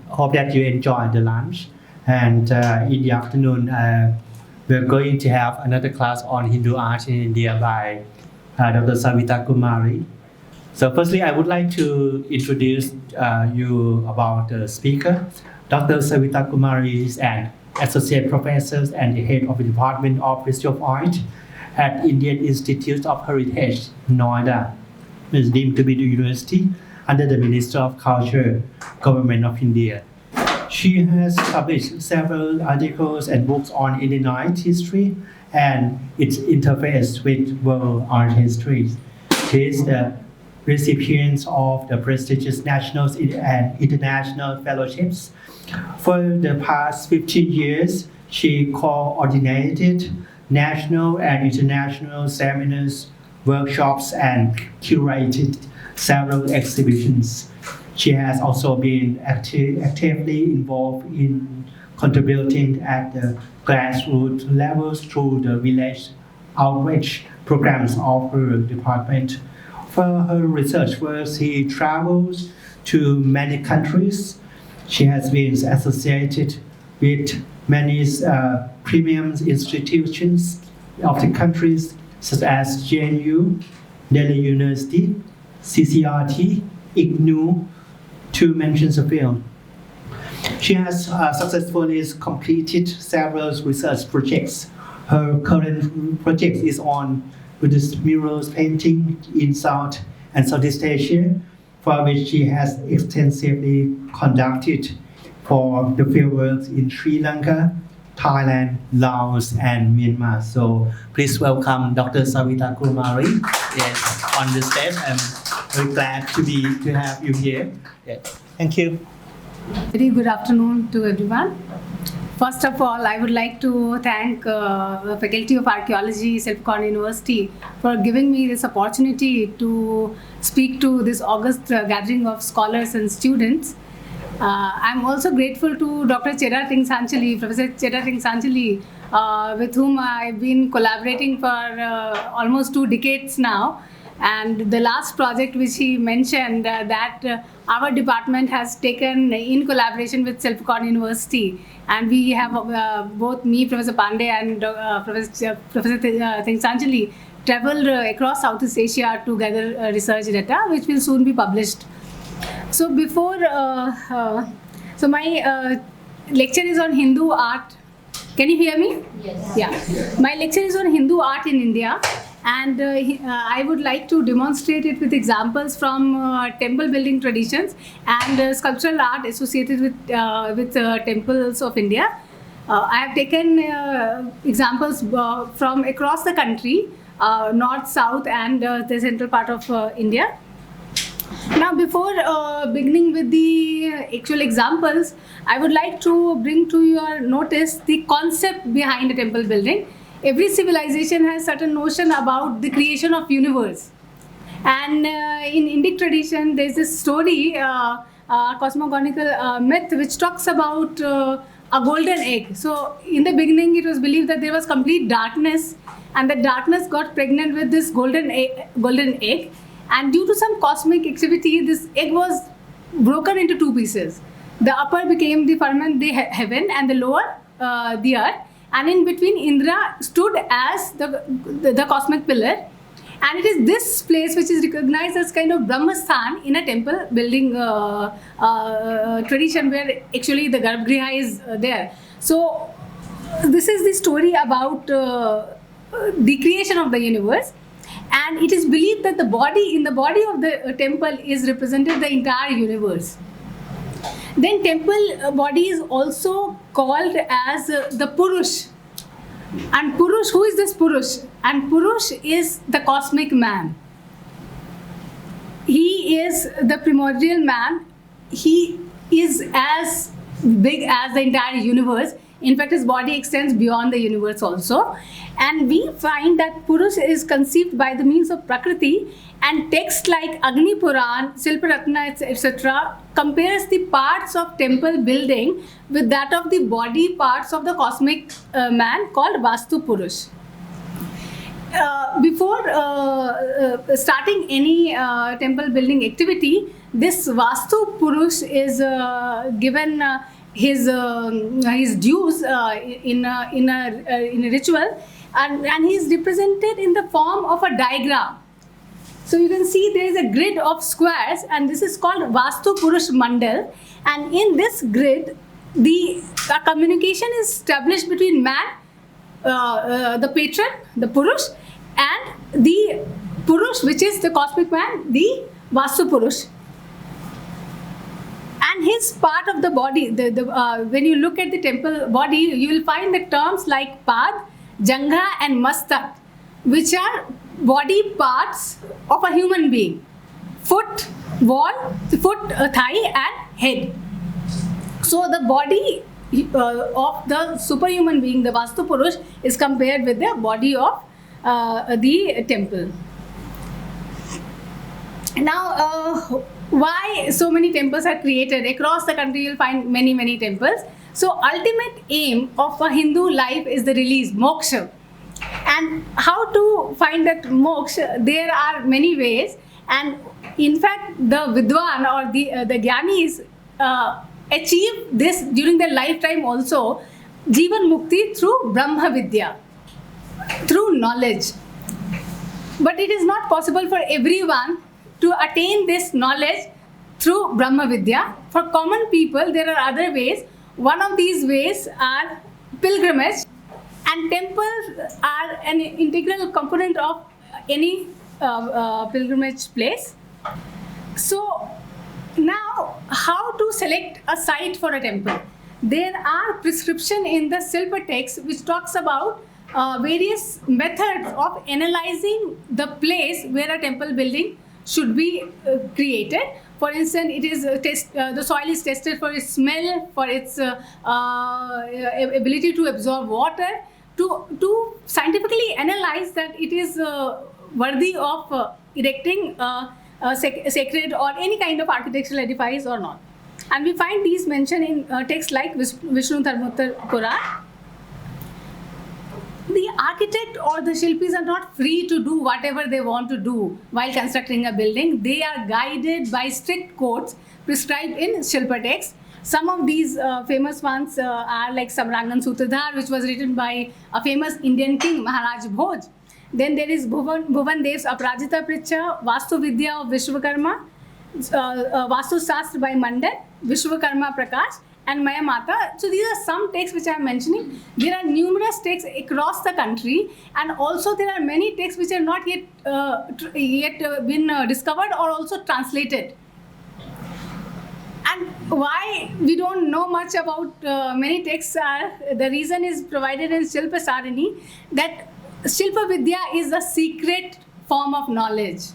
hope that you enjoy the lunch. And in the afternoon, we're going to have another class on Hindu art in India by Dr. Savita Kumari. So firstly, I would like to introduce you about the speaker. Dr. Savita Kumari is an associate professor and the head of the Department of Visual Art at Indian Institute of Heritage, Noida. It is deemed to be the university under the Minister of Culture, Government of India. She has published several articles and books on Indian art history and its interface with world art history. She is the recipient of the prestigious national and international fellowships. For the past 15 years, she coordinated national and international seminars, workshops, and curated several exhibitions. She has also been actively involved in contributing at the grassroots levels through the village outreach programs of her department. For her research work, she travels to many countries. She has been associated with many premium institutions of the countries such as JNU, Delhi University, CCRT, IGNOU, to mention a few. She has successfully completed several research projects. Her current project is on Buddhist murals painting in South and Southeast Asia, for which she has extensively conducted for the fieldworks in Sri Lanka, Thailand, Laos, and Myanmar. So please welcome Dr. Savita Kumari. Yes, on the stage. I'm very glad to have you here. Yes. Thank you. Very good afternoon to everyone. First of all, I would like to thank the Faculty of Archaeology, Silpakorn University, for giving me this opportunity to speak to this august gathering of scholars and students. I'm also grateful to Dr. Chera Ting Sanchali, Professor Chera Ting Sanchali, with whom I've been collaborating for almost 2 decades now. And the last project which he mentioned that our department has taken in collaboration with Silpakorn University, and we have both me, Professor Pandey, and Professor Ting Sanchali traveled across Southeast Asia to gather research data, which will soon be published. So before, so my lecture is on Hindu art. Can you hear me? Yes. Yeah. My lecture is on Hindu art in India. And I would like to demonstrate it with examples from temple building traditions and sculptural art associated with temples of India. I have taken examples from across the country, north, south, and the central part of India. Now, before beginning with the actual examples, I would like to bring to your notice the concept behind a temple building. Every civilization has certain notion about the creation of universe, and in Indic tradition there's this story, cosmogonical myth, which talks about a golden egg. So in the beginning it was believed that there was complete darkness, and that darkness got pregnant with this golden egg, and due to some cosmic activity this egg was broken into 2 pieces. The upper became the firmament, the heaven, and the lower the earth. And in between, Indra stood as the cosmic pillar, and it is this place which is recognized as kind of Brahmasthan in a temple building tradition, where actually the Garbhagriha is there. So this is the story about the creation of the universe, and it is believed that in the body of the temple is represented the entire universe. Then temple body is also called as the Purush. And Purush, who is this Purush? And Purush is the cosmic man. He is the primordial man. He is as big as the entire universe. In fact, his body extends beyond the universe also. And we find that Purush is conceived by the means of Prakriti, and texts like Agni Puran, Silparatna, etc. compares the parts of temple building with that of the body parts of the cosmic man called Vastu Purush. Before starting any temple building activity, this Vastu Purush is given his dues in a ritual, and he is represented in the form of a diagram. So you can see there is a grid of squares, and this is called Vastu Purush Mandal. And in this grid, the communication is established between man, the patron, the Purush, and the Purush, which is the cosmic man, the Vastu Purush. And his part of the body, when you look at the temple body, you will find the terms like Pad, Jangha, and Mastak, which are body parts of a human being. Foot, thigh, and head. So the body of the superhuman being, the Vastu Purush, is compared with the body of the temple. Now, why so many temples are created? Across the country, you'll find many temples. So, ultimate aim of a Hindu life is the release, moksha. And how to find that moksha? There are many ways. And in fact, the Vidwan or the Gyanis achieve this during their lifetime also, Jivan Mukti, through Brahma Vidya, through knowledge. But it is not possible for everyone to attain this knowledge through Brahma Vidya. For common people, there are other ways. One of these ways are pilgrimage, and temples are an integral component of any pilgrimage place. So now, how to select a site for a temple? There are prescription in the Silpa text which talks about various methods of analyzing the place where a temple building should be created. For instance, it is the soil is tested for its smell, for its ability to absorb water, to scientifically analyze that it is worthy of erecting a sacred or any kind of architectural edifice or not. And we find these mentioned in texts like Vishnu Dharmottar Puran. The architect or the Shilpis are not free to do whatever they want to do while constructing a building. They are guided by strict codes prescribed in Shilpa texts. Some of these famous ones are like Samrangan Sutradhar, which was written by a famous Indian king, Maharaj Bhoj. Then there is Bhuvan Dev's Aprajita Pricha, Vastu Vidya of Vishwakarma, Vastu Shastra by Mandan, Vishwakarma Prakash, and Maya Mata. So these are some texts which I am mentioning. There are numerous texts across the country, and also there are many texts which are not yet been discovered or also translated. And why we don't know much about many texts are, the reason is provided in Shilpa Sarini, that Shilpa Vidya is a secret form of knowledge.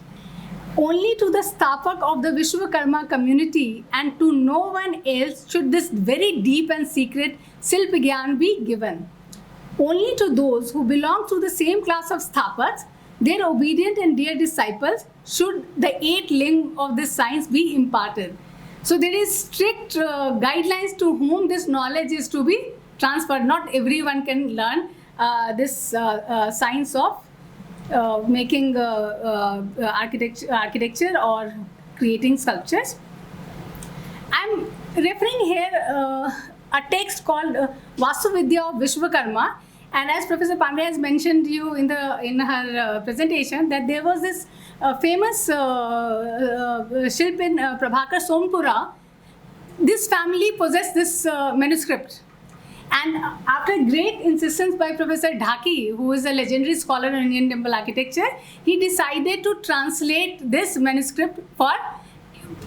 Only to the Sthapak of the Vishwakarma community and to no one else should this very deep and secret Shilpa Gyan be given. Only to those who belong to the same class of Sthapaks, their obedient and dear disciples, should the 8 limb of this science be imparted. So there is strict guidelines to whom this knowledge is to be transferred. Not everyone can learn this science of making architecture or creating sculptures. I'm referring here a text called Vastu Vidya of Vishwakarma, and as Professor Pandey has mentioned you in her presentation, that there was this famous Shilpin Prabhakar Sompura. This family possessed this manuscript. And after great insistence by Professor Dhaki, who is a legendary scholar in Indian temple architecture, he decided to translate this manuscript for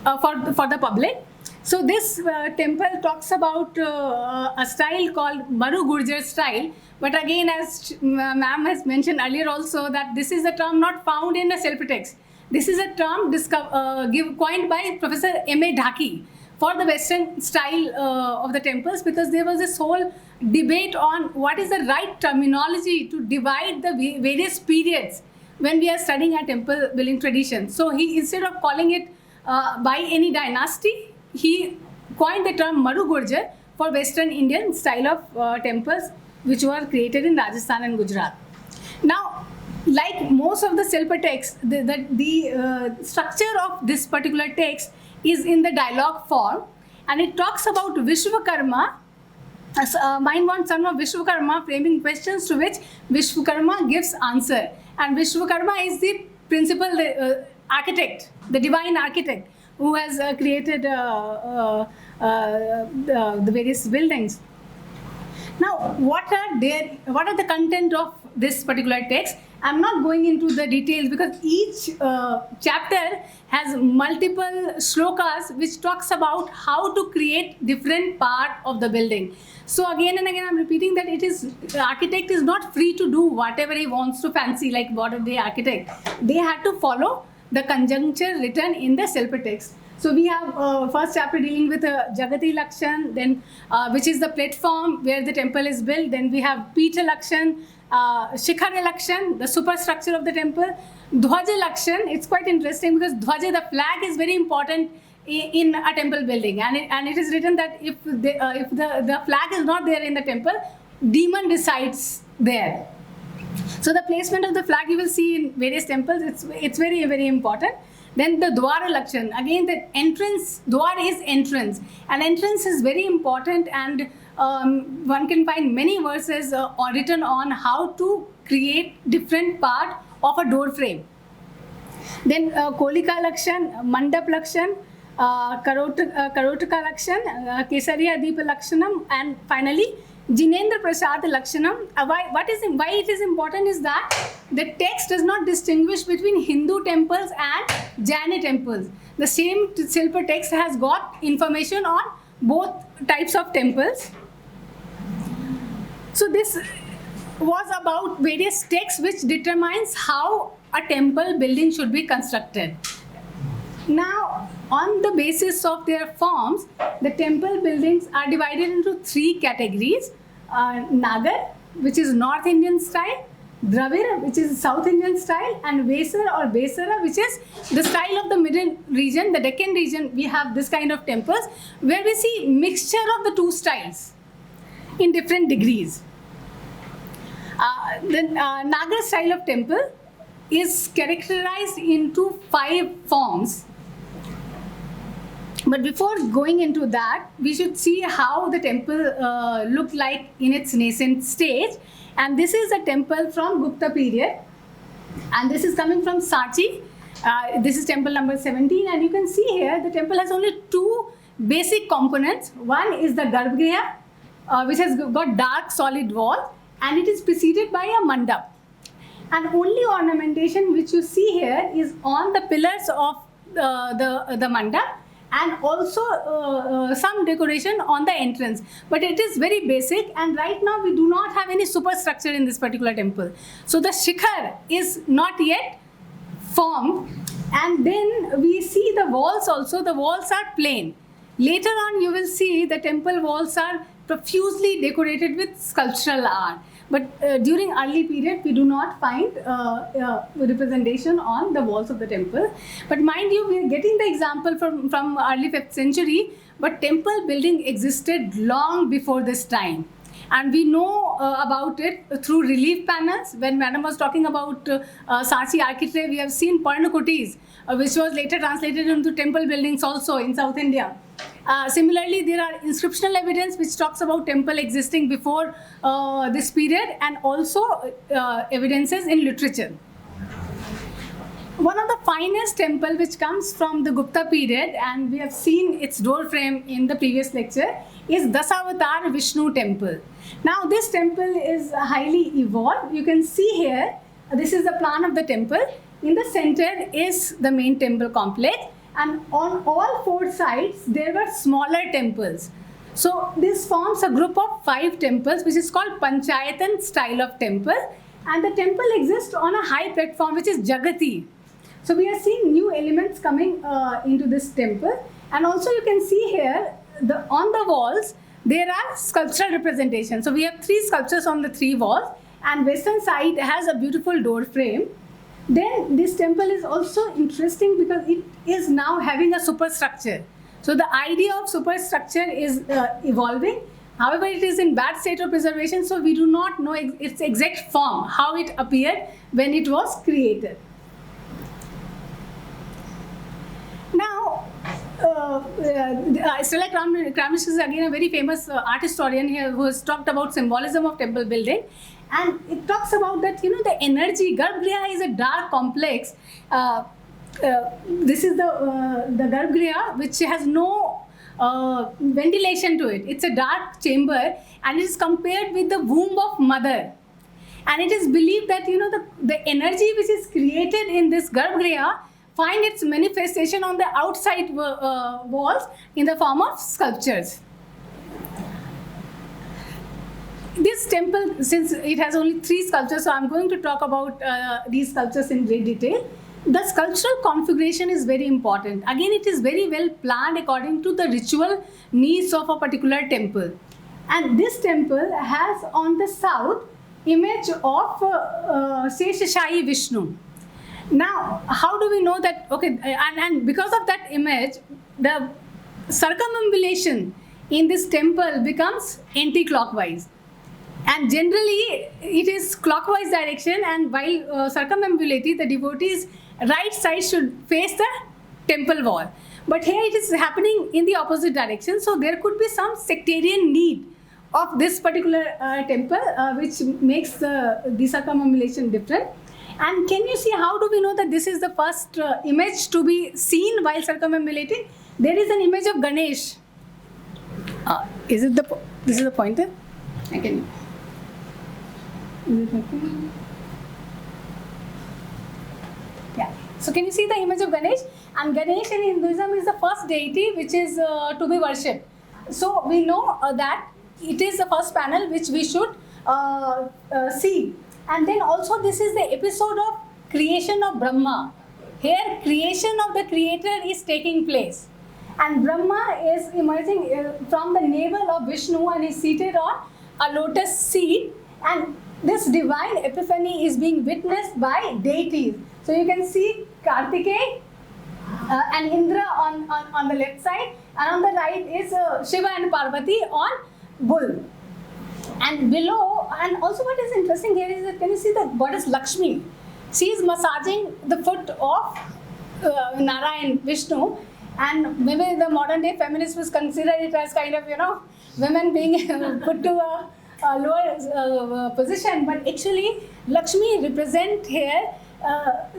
the public. So this temple talks about a style called Maru Gurjar style. But again, as ma'am has mentioned earlier also, that this is a term not found in a Shilpa text. This is a term coined by Professor M.A. Dhaki for the Western style of the temples, because there was this whole debate on what is the right terminology to divide the various periods when we are studying our temple building tradition. So he, instead of calling it by any dynasty, he coined the term Maru Gurjar for Western Indian style of temples which were created in Rajasthan and Gujarat. Now, like most of the Shilpa texts, the structure of this particular text is in the dialogue form, and it talks about Vishwakarma, mind-born son of Vishwakarma, framing questions to which Vishwakarma gives answer. And Vishwakarma is the principal architect, the divine architect, who has created the various buildings. Now, what are the content of this particular text? I'm not going into the details because each chapter has multiple shlokas which talks about how to create different part of the building. So again and again I'm repeating that the architect is not free to do whatever he wants to fancy like modern day architect. They had to follow the conjuncture written in the Silpa text. So we have first chapter dealing with Jagati Lakshan, then which is the platform where the temple is built. Then we have Pitha Lakshan, Shikhar Lakshan, the superstructure of the temple. Dhwaja Lakshan, it's quite interesting because Dhwaja, the flag, is very important in a temple building, and it is written that if the flag is not there in the temple, demon resides there. So the placement of the flag you will see in various temples, it's very, very important. Then the Dwara Lakshan, again the entrance, Dwar is entrance, and entrance is very important, and one can find many verses written on how to create different part of a door frame. Then Kolika Lakshan, Mandap Lakshan, Karotaka Lakshan, Kesariya Deepa Lakshanam, and finally Jinendra Prasad Lakshanam. Why it is important is that the text does not distinguish between Hindu temples and Jaina temples. The same Silpa text has got information on both types of temples. So this was about various texts which determines how a temple building should be constructed. Now, on the basis of their forms, the temple buildings are divided into three categories. Nagar, which is North Indian style, Dravir, which is South Indian style, and Vesara or Besara, which is the style of the middle region, the Deccan region. We have this kind of temples where we see mixture of the two styles in different degrees. The Nagar style of temple is characterized into 5 forms. But before going into that, we should see how the temple looked like in its nascent stage. And this is a temple from Gupta period. And this is coming from Sanchi. This is temple number 17. And you can see here, the temple has only 2 basic components. One is the Garbhagriha, which has got dark solid wall. And it is preceded by a mandap. And only ornamentation which you see here is on the pillars of the mandap, and also some decoration on the entrance, but it is very basic, and right now we do not have any superstructure in this particular temple. So the shikhar is not yet formed, and then we see the walls also. The walls are plain. Later on you will see the temple walls are profusely decorated with sculptural art. But during early period, we do not find representation on the walls of the temple. But mind you, we are getting the example from early 5th century, but temple building existed long before this time. And we know about it through relief panels. When Madam was talking about Sanchi architecture, we have seen Parnakutis, which was later translated into temple buildings also in South India. Similarly, there are inscriptional evidence which talks about temple existing before this period, and also evidences in literature. One of the finest temple which comes from the Gupta period, and we have seen its door frame in the previous lecture, is Dasavatar Vishnu temple. Now this temple is highly evolved. You can see here, this is the plan of the temple. In the center is the main temple complex, and on all 4 sides there were smaller temples. So this forms a group of 5 temples which is called Panchayatan style of temple, and the temple exists on a high platform which is Jagati. So we are seeing new elements coming into this temple, and also you can see here on the walls there are sculptural representations. So we have 3 sculptures on the 3 walls, and western side has a beautiful door frame. Then this temple is also interesting because it is now having a superstructure. So the idea of superstructure is evolving. However, it is in bad state of preservation, so we do not know its exact form, how it appeared when it was created. Now, Stella Kramich is again a very famous art historian here who has talked about symbolism of temple building, and it talks about that the energy. Garbhagriha is a dark complex. This is the Garbhagriha which has no ventilation to it. It's a dark chamber, and it is compared with the womb of mother. And it is believed that the energy which is created in this Garbhagriha find its manifestation on the outside walls in the form of sculptures. This temple, since it has only 3 sculptures, so I'm going to talk about these sculptures in great detail. The sculptural configuration is very important. Again, it is very well planned according to the ritual needs of a particular temple. And this temple has on the south image of Seshashayi Vishnu. Now, how do we know that? Okay, and because of that image, the circumambulation in this temple becomes anti-clockwise. And generally, it is clockwise direction, and while circumambulating, the devotee's right side should face the temple wall. But here it is happening in the opposite direction, so there could be some sectarian need of this particular temple, which makes the circumambulation different. And can you see, how do we know that this is the first image to be seen while circumambulating? There is an image of Ganesh. This is the pointer? I can. Is it working? Yeah. So can you see the image of Ganesh? And Ganesh in Hinduism is the first deity which is to be worshipped. So we know that it is the first panel which we should see. And then also this is the episode of creation of Brahma. Here creation of the creator is taking place. And Brahma is emerging from the navel of Vishnu and is seated on a lotus seed. And this divine epiphany is being witnessed by deities. So you can see Kartikeya and Indra on the left side, and on the right is Shiva and Parvati on bull. And below, and also what is interesting here is that, can you see the goddess Lakshmi? She is massaging the foot of Narayan, Vishnu, and maybe the modern day feminists would consider it as kind of, women being put to a lower position. But actually, Lakshmi represents here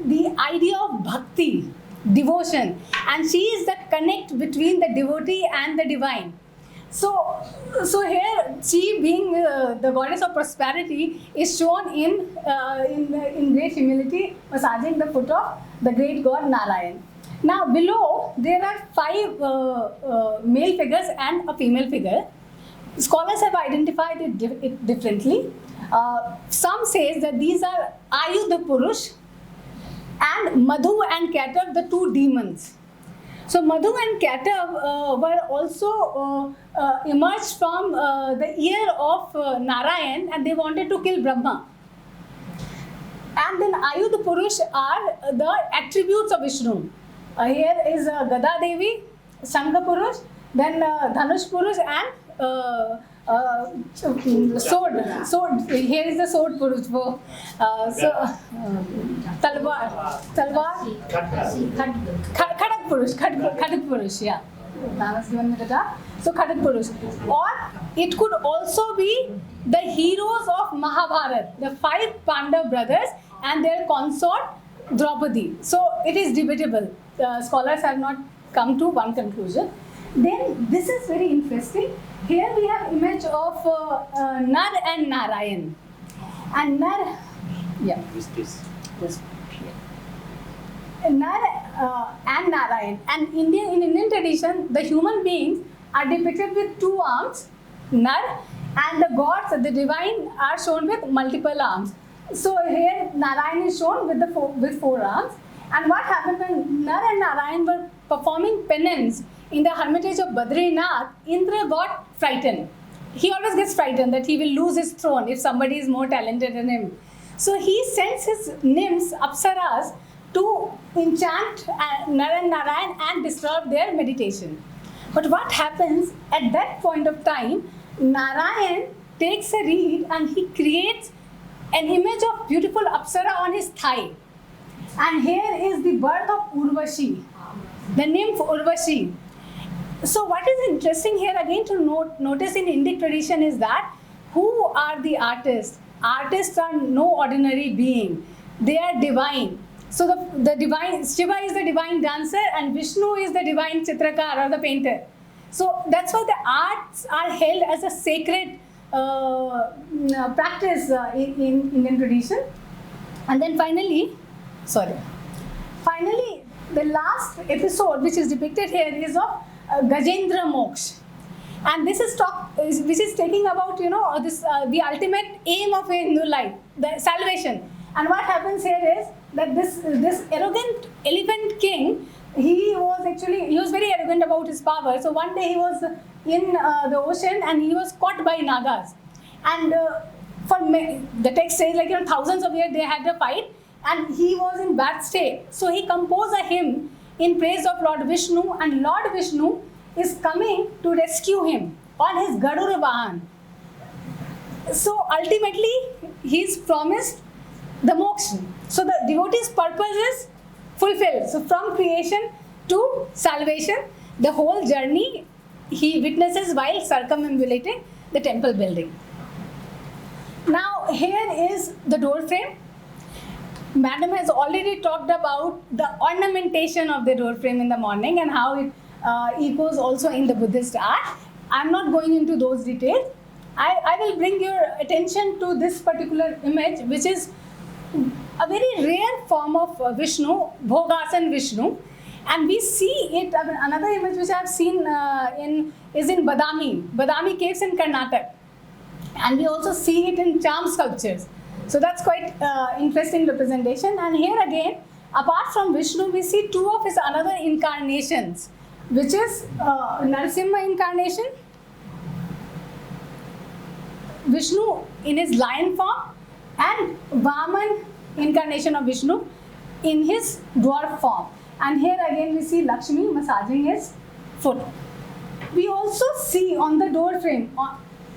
the idea of bhakti, devotion, and she is the connect between the devotee and the divine. So here she, being the goddess of prosperity, is shown in great humility, massaging the foot of the great god Narayan. Now below there are 5 male figures and a female figure. Scholars have identified it differently. Some says that these are Ayudha Purush and Madhu and Ketav, the 2 demons. So Madhu and Ketav were also emerged from the ear of Narayan, and they wanted to kill Brahma. And then Ayudha Purush are the attributes of Vishnu. Here is Gada Devi, Shankha Purush, then Dhanush Purush, and sword. Here is the sword Purush. Talwar, Khadak Purush, yeah. Nana's given me the data. So Khadak Purush. Or it could also be the heroes of Mahabharata, the 5 Pandav brothers and their consort Draupadi. So it is debatable. Scholars have not come to one conclusion. Then this is very interesting. Here we have image of Nar and Narayan. And Nar, yeah. This. Nar and Narayan. And in Indian tradition, the human beings are depicted with 2 arms, Nar, and the gods, the divine, are shown with multiple arms. So here Narayan is shown with 4 arms. And what happened when Nar and Narayan were performing penance in the hermitage of Badrinath, Indra got frightened. He always gets frightened that he will lose his throne if somebody is more talented than him. So he sends his nymphs, Apsaras, to enchant Nar and Narayan and disturb their meditation. But what happens at that point of time, Narayan takes a reed and he creates an image of beautiful Apsara on his thigh. And here is the birth of Urvashi, the nymph Urvashi. So what is interesting here again to notice in Indic tradition is that who are the artists? Artists are no ordinary being. They are divine. So the divine, Shiva is the divine dancer and Vishnu is the divine Chitrakar or the painter. So that's why the arts are held as a sacred practice in Indian tradition. And then finally, the last episode which is depicted here is of Gajendra Moksha. And this is taking about the ultimate aim of a Hindu life, the salvation. And what happens here is that this arrogant elephant king, he was very arrogant about his power. So one day he was in the ocean and he was caught by Nagas. And the text says thousands of years they had a fight and he was in bad state. So he composed a hymn in praise of Lord Vishnu, and Lord Vishnu is coming to rescue him on his Gadura Vahan. So ultimately he is promised the moksha. So the devotee's purpose is fulfilled. So from creation to salvation, the whole journey he witnesses while circumambulating the temple building. Now here is the door frame. Madam has already talked about the ornamentation of the door frame in the morning and how it echoes also in the Buddhist art. I'm not going into those details. I will bring your attention to this particular image, which is a very rare form of Vishnu, Bhogasan Vishnu. And we see it, another image which I have seen is in Badami caves in Karnataka. And we also see it in charm sculptures. So that's quite interesting representation. And here again, apart from Vishnu, we see two of his another incarnations, which is Narasimha incarnation, Vishnu in his lion form, and Vaman incarnation of Vishnu in his dwarf form. And here again we see Lakshmi massaging his foot. We also see on the door frame,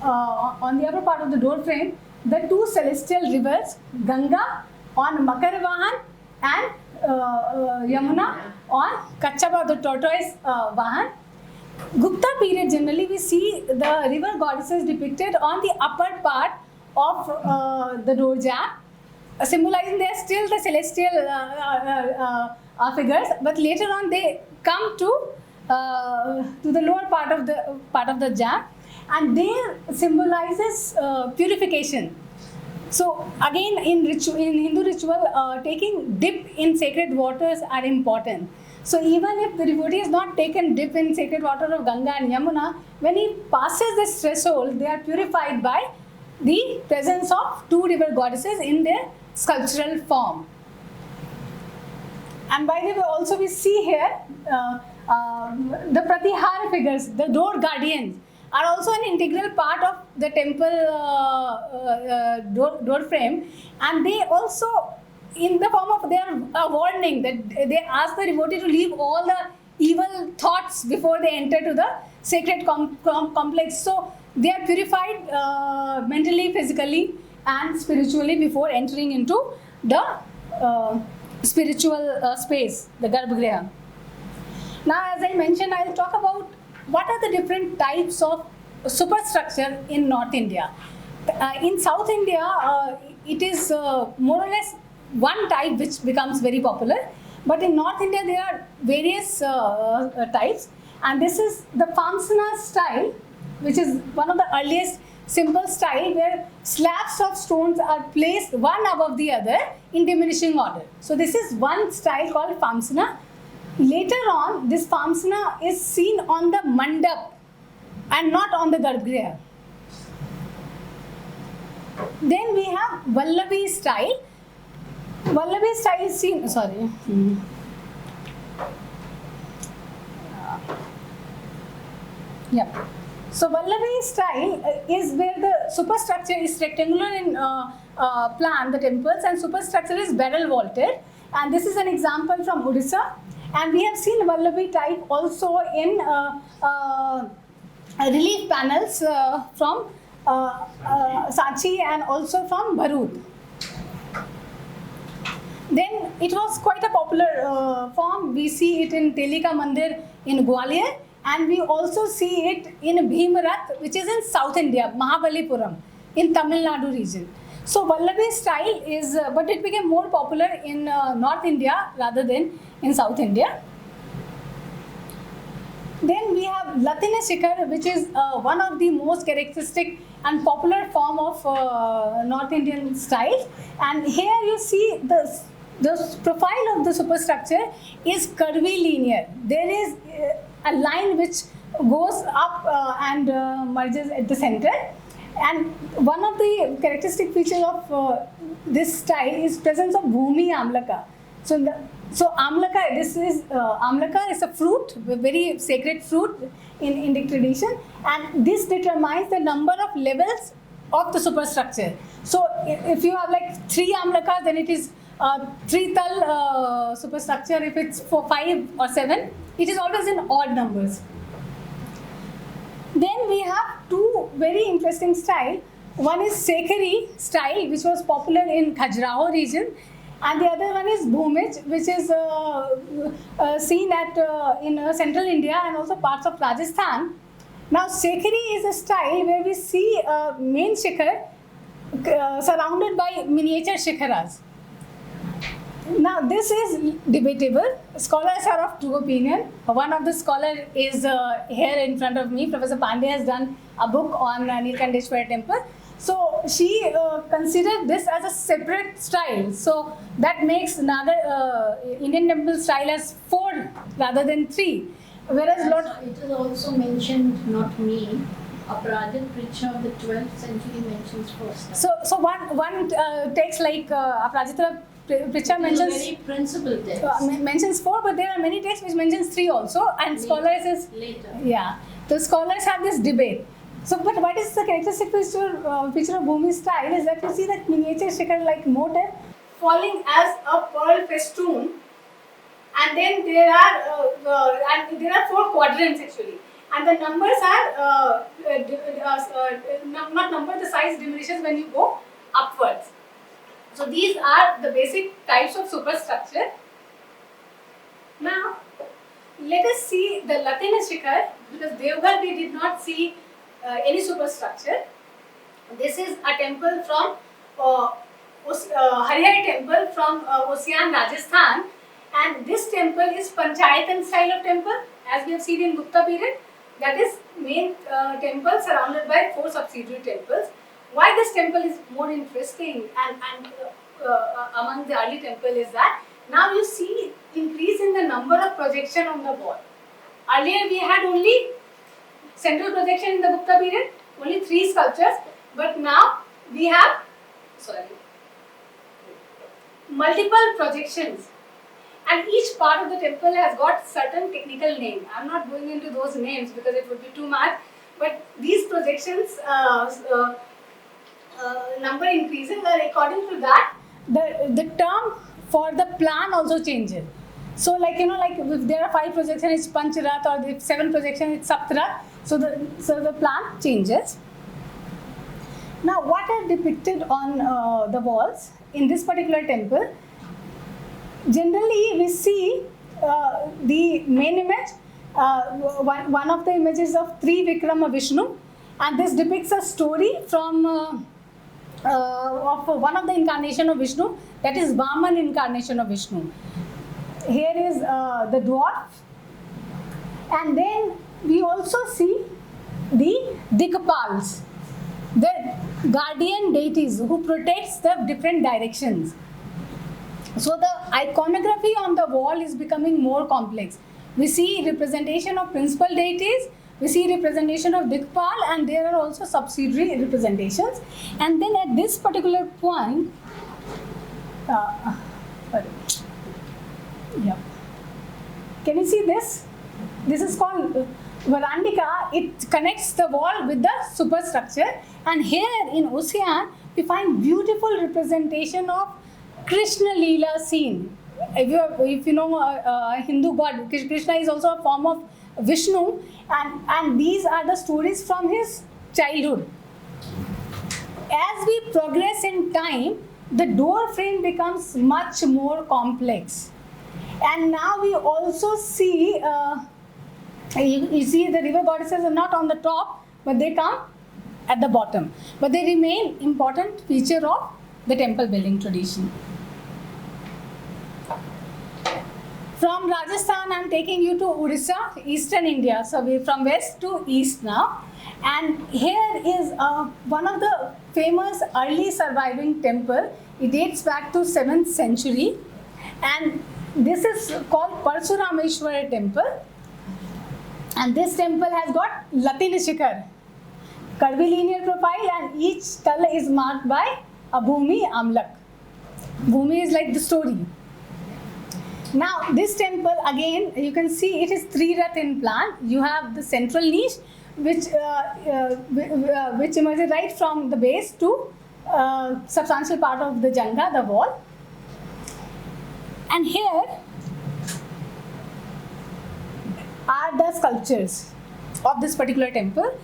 on the upper part of the door frame, the two celestial rivers, Ganga on Makar Vahan and Yamuna on Kachapa, the tortoise Vahan. Gupta period generally we see the river goddesses depicted on the upper part of the door jamb, symbolizing they are still the celestial figures, but later on they come to the lower part of the jamb, and there symbolizes purification. So again in Hindu ritual, taking dip in sacred waters are important. So even if the devotee has not taken dip in sacred water of Ganga and Yamuna, when he passes this threshold, they are purified by the presence of two river goddesses in their sculptural form. And by the way, also we see here the Pratihara figures, the door guardians, are also an integral part of the temple door frame, and they also, in the form of their warning, that they ask the devotee to leave all the evil thoughts before they enter to the sacred complex. So they are purified mentally, physically and spiritually before entering into the spiritual space, the Garbhagriha. Now, as I mentioned, I will talk about what are the different types of superstructure in North India. In South India, it is more or less one type which becomes very popular, but in North India there are various types, and this is the Phamsana style, which is one of the earliest simple style where slabs of stones are placed one above the other in diminishing order. So this is one style called Phamsana. Later on, this Phamsana is seen on the mandap and not on the Garbhagriha. Then we have Vallavi style. Vallavi style is seen, So Vallavi style is where the superstructure is rectangular in plan, the temples, and superstructure is barrel vaulted. And this is an example from Odisha. And we have seen Vallavi type also in relief panels from Sanchi and also from Bharut. Then it was quite a popular form. We see it in Telika Mandir in Gwalior and we also see it in Bhimarath, which is in South India, Mahabalipuram, in Tamil Nadu region. So Vallavi style is, but it became more popular in North India rather than in South India. Then we have Latina Shikhar, which is one of the most characteristic and popular form of North Indian style. And here you see the profile of the superstructure is curvy linear. There is a line which goes up and merges at the center. And one of the characteristic features of this style is presence of Bhumi Amlaka. So Amlaka, this is Amlaka is a fruit, a very sacred fruit in Indic tradition, and this determines the number of levels of the superstructure. So if you have like 3 Amlakas, then it is 3 tal superstructure. If it's for 5 or 7, it is always in odd numbers. Then we have 2 very interesting style. One is Sekhari style, which was popular in Khajuraho region, and the other one is Bhumij, which is seen at in central India and also parts of Rajasthan. Now Sekhari is a style where we see a main shikhar surrounded by miniature shikharas. Now this is debatable. Scholars are of two opinion. One of the scholar is here in front of me. Professor Pandey has done a book on Nilkanteshwara temple. So she considered this as a separate style. So that makes another Indian temple style as 4 rather than 3. Whereas it is also mentioned, not me, Aparajit Pricha of the 12th century mentions 4 styles. So one text like Aparajita Pricha mentions very principal text. Mentions 4, but there are many texts which mentions 3 also, and Later. scholars is Later. The scholars have this debate. So, but what is the characteristic feature of Bhumi style is that you see that miniature shikhar like motif falling as a pearl festoon, and then there are 4 quadrants actually, and the numbers are not number, the size diminishes when you go upwards. So these are the basic types of superstructure. Now let us see the Latina Shikhar, because Devgarh we did not see any superstructure. This is a temple from Harihar temple from Osian, Rajasthan, and this temple is Panchayatan style of temple, as we have seen in Gupta period. That is main temple surrounded by 4 subsidiary temples. Why this temple is more interesting and among the early temple is that now you see increase in the number of projection on the wall. Earlier we had only central projection in the Gupta period, only 3 sculptures, but now we have multiple projections, and each part of the temple has got certain technical name. I am not going into those names because it would be too much, but these projections number increases, and according to that the term for the plan also changes. So like if there are 5 projections it's Pancharath, or if 7 projections it's Saptarath, so the plan changes. Now what are depicted on the walls in this particular temple? Generally we see the main image, one of the images of Trivikrama Vishnu, and this depicts a story from of one of the incarnation of Vishnu, that is Vaman incarnation of Vishnu. Here is the dwarf, and then we also see the Dikpals, the guardian deities who protects the different directions. So the iconography on the wall is becoming more complex. We see representation of principal deities, we see representation of Dikpal, and there are also subsidiary representations. And then at this particular point, can you see this? This is called Varandika. It connects the wall with the superstructure, and here in Osian we find beautiful representation of Krishna Leela scene. If you know Hindu god, Krishna is also a form of Vishnu, and these are the stories from his childhood. As we progress in time, the door frame becomes much more complex, and now we also see You see the river goddesses are not on the top, but they come at the bottom. But they remain important feature of the temple building tradition. From Rajasthan, I'm taking you to Orissa, eastern India. So we're from west to east now. And here is one of the famous early surviving temple. It dates back to 7th century. And this is called Parsurameshwara temple. And this temple has got Latin Shikhar, curvilinear profile, and each tala is marked by a Bhumi Amlak. Bhumi is like the story. Now this temple, again, you can see it is 3 rath in plan. You have the central niche, which emerges right from the base to substantial part of the janga, the wall. And here are the sculptures of this particular temple.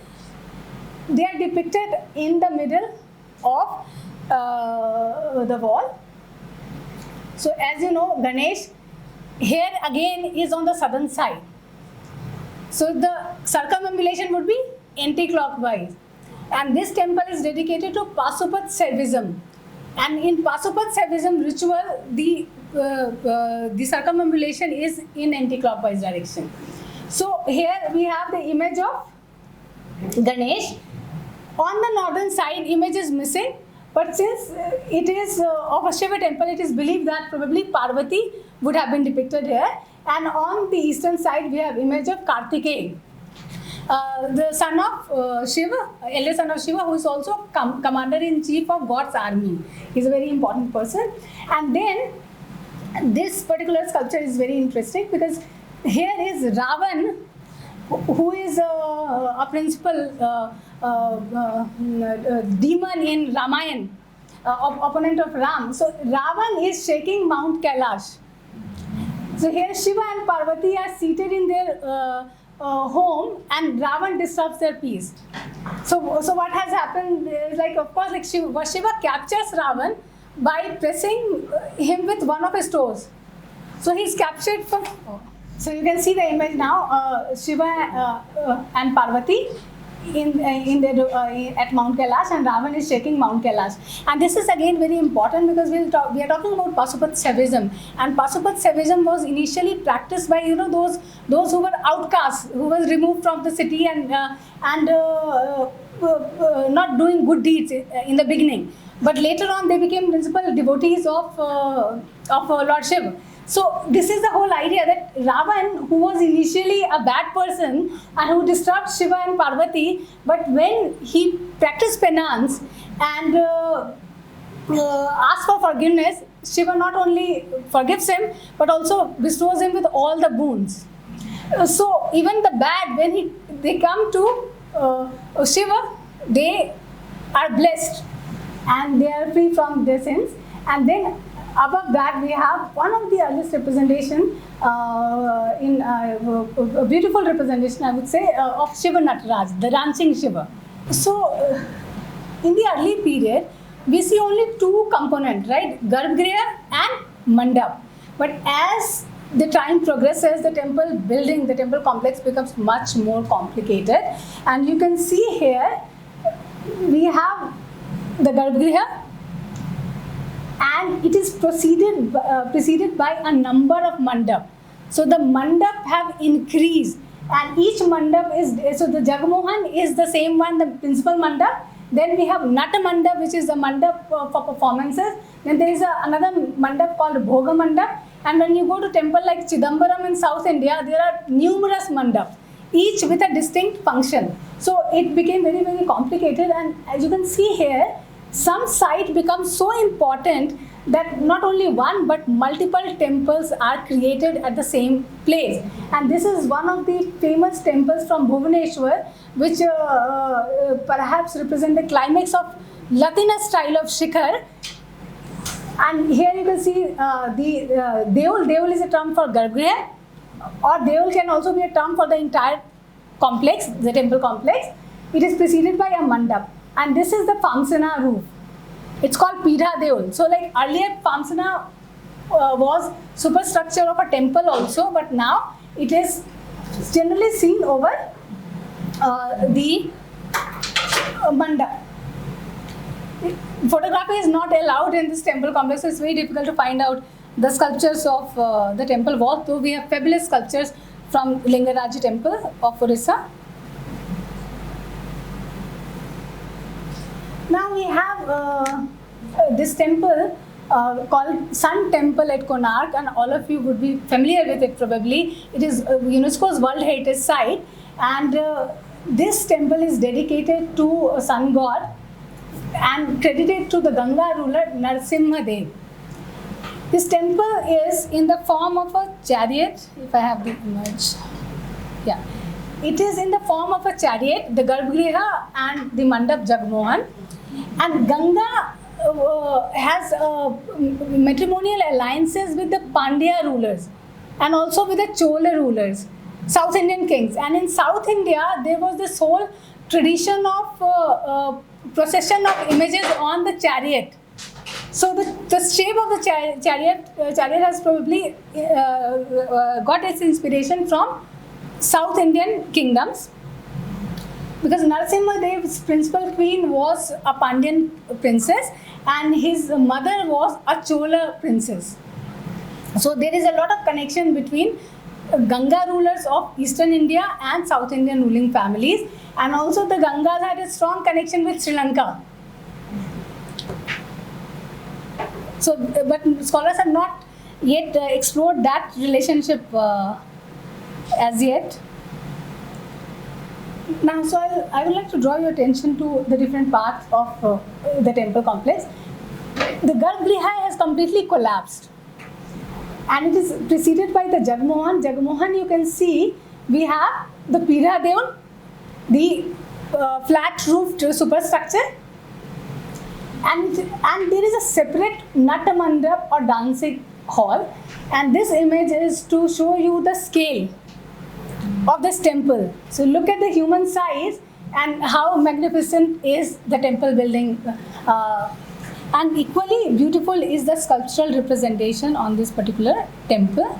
They are depicted in the middle of the wall. So as you know, Ganesh here again is on the southern side. So the circumambulation would be anti-clockwise. And this temple is dedicated to Pasupat Saivism. And in Pasupat Saivism ritual, the circumambulation is in anti-clockwise direction. So here we have the image of Ganesh. On the northern side, image is missing. But since it is of a Shiva temple, it is believed that probably Parvati would have been depicted here. And on the eastern side, we have image of Kartikeya, the son of Shiva, elder son of Shiva, who is also commander-in-chief of God's army. He's a very important person. And then this particular sculpture is very interesting because here is Ravan, who is a principal demon in Ramayana, opponent of Ram. So Ravan is shaking Mount Kailash. So here Shiva and Parvati are seated in their home, and Ravan disturbs their peace. So what has happened is, like, of course, like Shiva captures Ravan by pressing him with one of his toes. So he's captured from. So you can see the image now, Shiva and Parvati at Mount Kailash, and Ravan is shaking Mount Kailash. And this is again very important because we are talking about Pasupat Saivism, and Pasupat Saivism was initially practiced by those who were outcasts, who was removed from the city and not doing good deeds in the beginning. But later on they became principal devotees of Lord Shiva. So this is the whole idea that Ravan, who was initially a bad person and who disturbed Shiva and Parvati, but when he practiced penance and asked for forgiveness, Shiva not only forgives him but also bestows him with all the boons. So even the bad, when they come to Shiva, they are blessed and they are free from their sins. And then above that, we have one of the earliest representation, in a beautiful representation, I would say, of Shiva Nataraj, the dancing Shiva. So, in the early period, we see only two components, right? Garbhagriha and Mandap. But as the time progresses, the temple building, the temple complex becomes much more complicated. And you can see here, we have the Garbhagriha, and it is preceded by a number of mandap. So the mandap have increased, and each mandap is, so the Jagmohan is the same one, the principal mandap. Then we have Nata mandap, which is the mandap for performances. Then there is another mandap called Bhoga mandap. And when you go to temple like Chidambaram in South India, there are numerous mandaps, each with a distinct function. So it became very, very complicated. And as you can see here, some site becomes so important that not only one but multiple temples are created at the same place. And this is one of the famous temples from Bhubaneswar, which perhaps represent the climax of Latina style of Shikhar. And here you can see the Deul. Deul is a term for Garbhagriha, or Deul can also be a term for the entire complex, the temple complex. It is preceded by a mandap. And this is the Famsana roof. It's called Pidha Deul. So like earlier Famsana was superstructure of a temple also, but now it is generally seen over the mandap. Photography is not allowed in this temple complex, so it's very difficult to find out the sculptures of the temple wall, though we have fabulous sculptures from Lingaraja temple of Orissa. Now we have this temple called Sun Temple at Konark, and all of you would be familiar with it probably. It is UNESCO's World Heritage Site, and this temple is dedicated to a sun god and credited to the Ganga ruler Narasimha Dev. This temple is in the form of a chariot, if I have the image. Yeah. It is in the form of a chariot, the Garbhagriha and the Mandap Jagmohan. And Ganga has matrimonial alliances with the Pandya rulers and also with the Chola rulers, South Indian kings. And in South India, there was this whole tradition of procession of images on the chariot. So the shape of the chariot has probably got its inspiration from South Indian kingdoms, because Narasimha Dev's principal queen was a Pandyan princess and his mother was a Chola princess. So there is a lot of connection between Ganga rulers of Eastern India and South Indian ruling families, and also the Gangas had a strong connection with Sri Lanka. So, but scholars have not yet explored that relationship as yet. Now, so I would like to draw your attention to the different parts of the temple complex. The Garbhagriha has completely collapsed, and it is preceded by the Jagmohan. Jagmohan, you can see, we have the Pira Devan, the flat roofed superstructure, and there is a separate Natamandap or dancing hall, and this image is to show you the scale of this temple. So look at the human size and how magnificent is the temple building, and equally beautiful is the sculptural representation on this particular temple.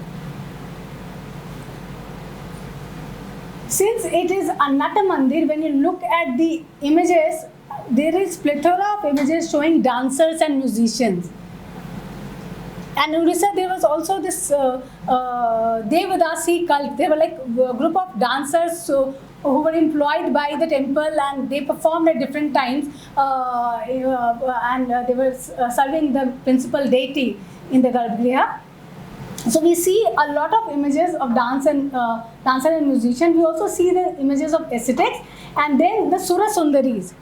Since it is a Natamandir, when you look at the images, there is plethora of images showing dancers and musicians. And in Orissa, there was also this Devadasi cult. They were like a group of dancers who were employed by the temple, and they performed at different times, and they were serving the principal deity in the Garbhagriha. So we see a lot of images of dancer and musician. We also see the images of ascetics, and then the Sura Sundaris,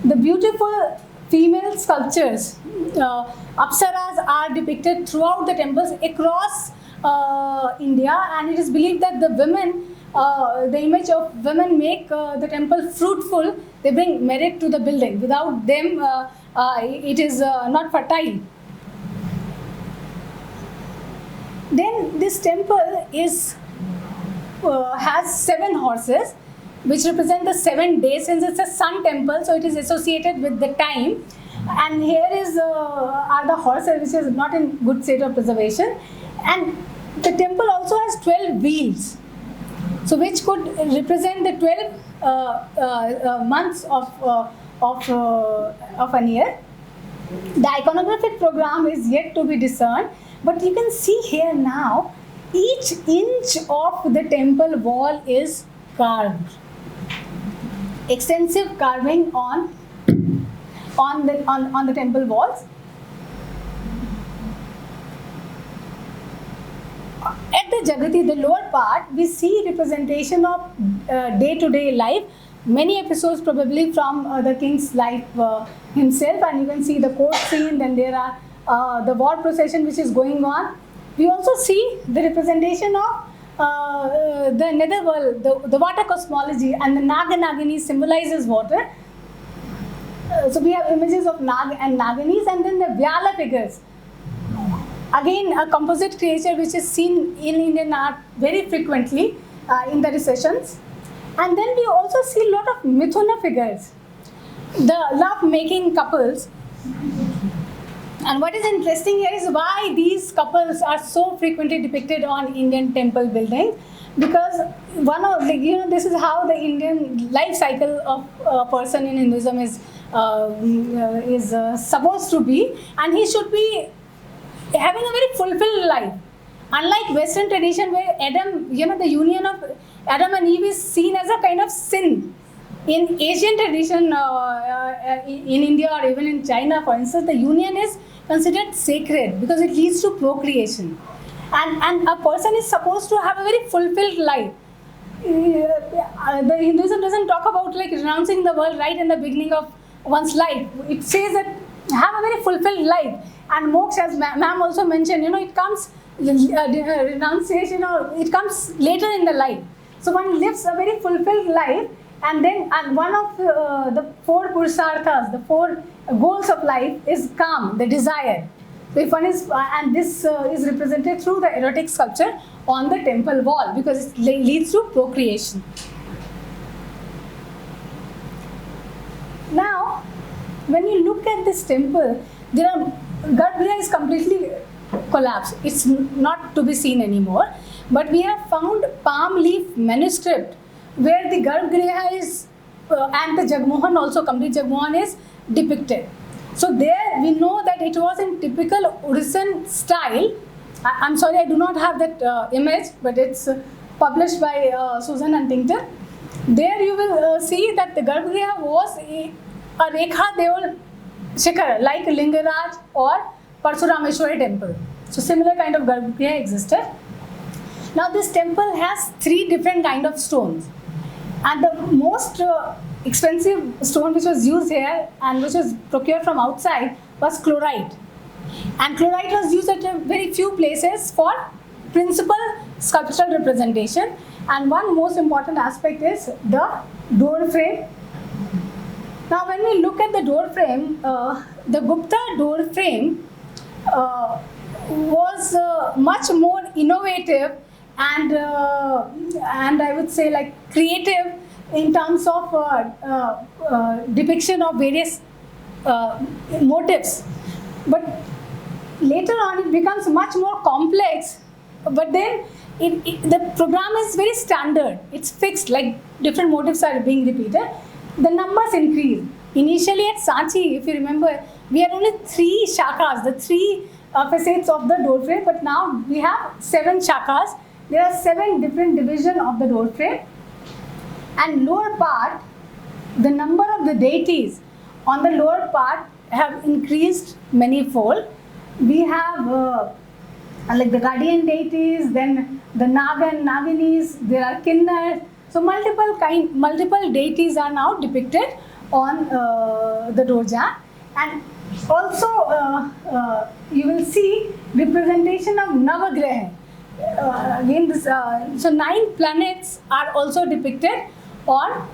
the beautiful female sculptures. Apsaras are depicted throughout the temples across India, and it is believed that the women, the image of women make the temple fruitful. They bring merit to the building. Without them, it is not fertile. Then this temple has 7 horses, which represent the 7 days. Since it's a sun temple, so it is associated with the time. And here are the horses, which is not in good state of preservation. And the temple also has 12 wheels, so which could represent the 12 months of an year. The iconographic program is yet to be discerned, but you can see here now, each inch of the temple wall is carved. Extensive carving on the temple walls. At the Jagati, the lower part, we see representation of day-to-day life. Many episodes probably from the king's life himself, and you can see the court scene. Then there are the war procession which is going on. We also see the representation of the netherworld, the water cosmology, and the Naga Nagini symbolizes water. So we have images of Nag and Naganis, and then the Vyala figures. Again, a composite creature which is seen in Indian art very frequently in the recessions. And then we also see a lot of Mithuna figures, the love-making couples. And what is interesting here is why these couples are so frequently depicted on Indian temple buildings. because one of this is how the Indian life cycle of a person in Hinduism is supposed to be, and he should be having a very fulfilled life. Unlike Western tradition, where Adam, the union of Adam and Eve is seen as a kind of sin. In Asian tradition, in India or even in China, for instance, the union is considered sacred because it leads to procreation. And a person is supposed to have a very fulfilled life. The Hinduism doesn't talk about like renouncing the world right in the beginning of one's life. It says that have a very fulfilled life. And moksha, as ma'am also mentioned, it comes, renunciation, it comes later in the life. So one lives a very fulfilled life, and one of the four purusarthas, the four goals of life is calm, the desire. So if one is, and this is represented through the erotic sculpture on the temple wall because it leads to procreation. Now, when you look at this temple, Garbhagriha is completely collapsed. It's not to be seen anymore. But we have found palm leaf manuscript where the Garbhagriha is, and the Jagmohan also, complete Jagmohan is depicted. So there we know that it was in typical Orisen style. I'm sorry, I do not have that image, but it's published by Susan Huntington. There you will see that the Garbhagriha was a Rekha Deol Shikhar, like Lingaraj or Parsurameshwari temple. So similar kind of Garbhagriha existed. Now this temple has 3 different kind of stones. And the most expensive stone which was used here and which was procured from outside was chlorite. And chlorite was used at very few places for principal sculptural representation. And one most important aspect is the door frame. Now when we look at the door frame, the Gupta door frame was much more innovative and I would say like creative in terms of depiction of various motifs. But later on it becomes much more complex, but then the program is very standard. It's fixed, like different motifs are being repeated. The numbers increase. Initially at Sanchi, if you remember, we had only 3 shakas, the 3 facets of the door frame, but now we have 7 shakas. There are 7 different divisions of the door frame. And lower part, the number of the deities on the lower part have increased manifold. We have like the guardian deities, then the Naga and Naginis, there are Kinnar. So multiple deities are now depicted on the dorja. And also you will see representation of Navagraha. Again, this, so 9 planets are also depicted on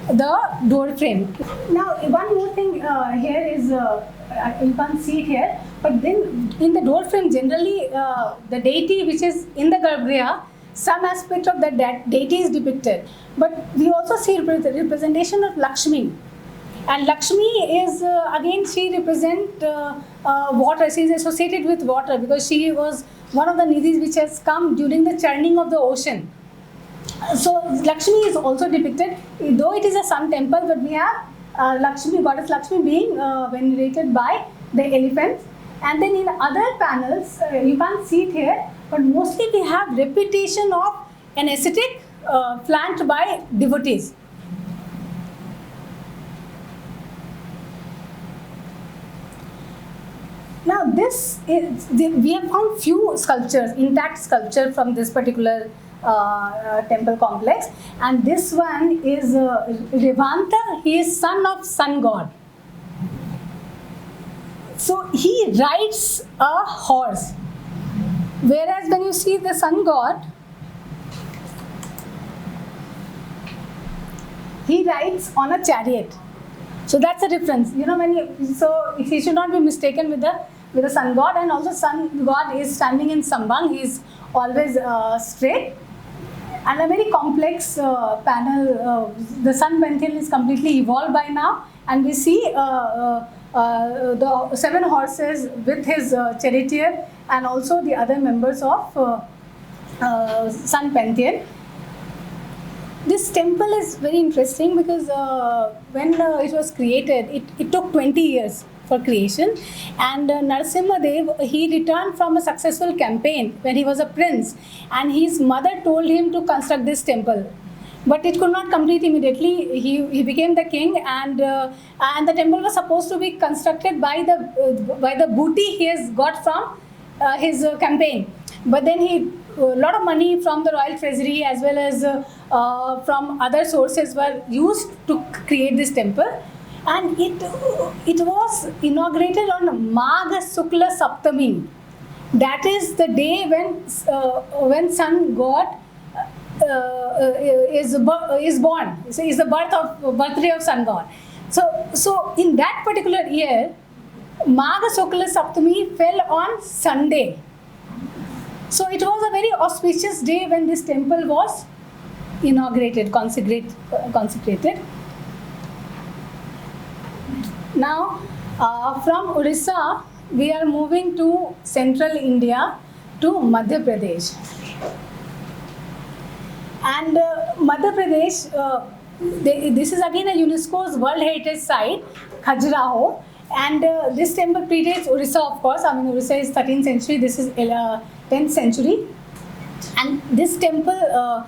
the door frame. Now, one more thing here is, you can't see it here, but then in the door frame generally the deity which is in the Garbhagriha, some aspect of that deity is depicted. But we also see representation of Lakshmi. And Lakshmi is, again, she represents water. She is associated with water because she was one of the nidhis which has come during the churning of the ocean. So Lakshmi is also depicted, though it is a sun temple, but we have Lakshmi, goddess Lakshmi being venerated by the elephants. And then in other panels, you can't see it here, but mostly we have repetition of an ascetic flanked by devotees. Now this is, we have found few sculptures, intact sculpture from this particular temple complex, and this one is Revanta. He is son of sun god. So he rides a horse, whereas when you see the sun god, he rides on a chariot. So that's the difference. So he should not be mistaken with the sun god, and also sun god is standing in Sambang. He is always straight. And a very complex panel. The sun pantheon is completely evolved by now, and we see the 7 horses with his charioteer and also the other members of sun pantheon. This temple is very interesting because when it was created, it took 20 years for creation, and Narasimha Dev, he returned from a successful campaign when he was a prince, and his mother told him to construct this temple. But it could not complete immediately. He became the king, and the temple was supposed to be constructed by the booty he has got from his campaign. But then a lot of money from the royal treasury as well as from other sources were used to create this temple, and it was inaugurated on Magha Sukla Saptami. That is the day when sun god is born. So is the birthday of sun god. So in that particular year, Magha Sukla Saptami fell on Sunday. So it was a very auspicious day when this temple was inaugurated, consecrated. Now, from Orissa, we are moving to central India, to Madhya Pradesh. And Madhya Pradesh, this is again a UNESCO's World Heritage Site, Khajuraho. And this temple predates Orissa, of course. I mean, Orissa is 13th century, this is 10th century. And this temple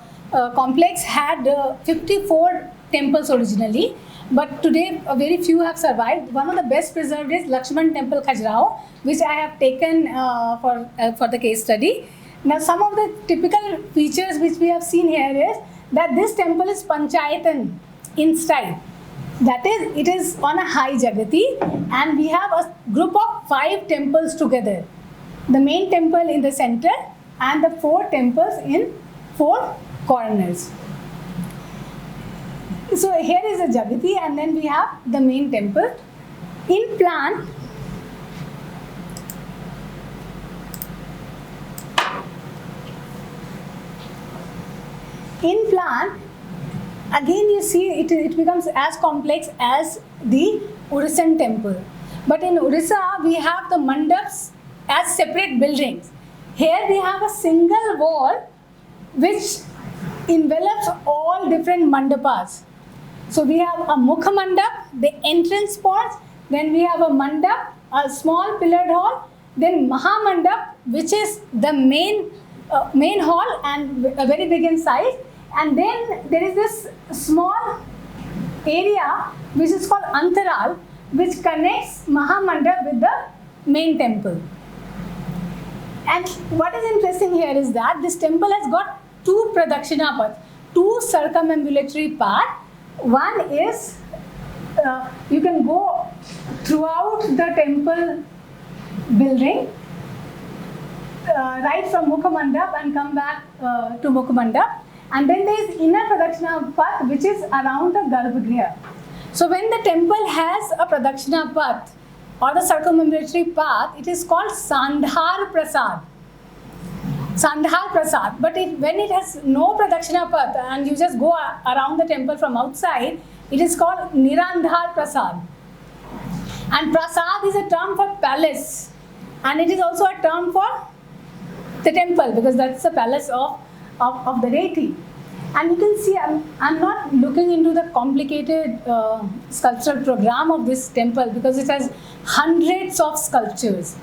complex had 54 temples originally, but today very few have survived. One of the best preserved is Lakshman Temple, Khajuraho, which I have taken for the case study. Now, some of the typical features which we have seen here is that this temple is Panchayatan in style. That is, it is on a high Jagati, and we have a group of 5 temples together. The main temple in the center and the 4 temples in 4 corners. So here is a Jagati, and then we have the main temple. In plan, again you see it becomes as complex as the Orissan temple. But in Orissa, we have the mandaps as separate buildings. Here we have a single wall which envelops all different mandapas. So we have a Mukha Mandap, the entrance porch, then we have a Mandap, a small pillared hall, then Maha Mandap, which is the main hall and very big in size, and then there is this small area which is called Antaral, which connects Maha Mandap with the main temple. And what is interesting here is that this temple has got 2 pradakshina paths, 2 circumambulatory paths. One is you can go throughout the temple building, right from Mukha Mandap and come back to Mukha Mandap. And then there is inner pradakshina path which is around the Garbhagriha. So when the temple has a pradakshina path or the circumambulatory path, it is called Sandhar Prasad. Sandhar Prasad. But when it has no pradakshina path and you just go around the temple from outside, it is called Nirandhar Prasad. And Prasad is a term for palace, and it is also a term for the temple because that's the palace of the deity. And you can see I'm not looking into the complicated sculptural program of this temple because it has hundreds of sculptures.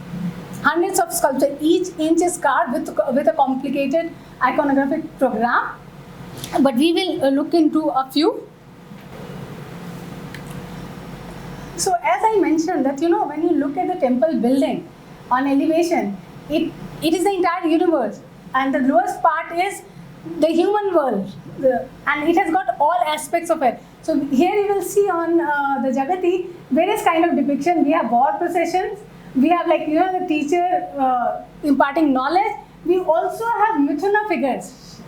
Hundreds of sculptures, each inch is carved with a complicated iconographic program. But we will look into a few. So as I mentioned that, when you look at the temple building on elevation, it is the entire universe. And the lowest part is the human world. And it has got all aspects of it. So here you will see on the Jagati, various kind of depiction. We have war processions. We have the teacher imparting knowledge. We also have Mithuna figures.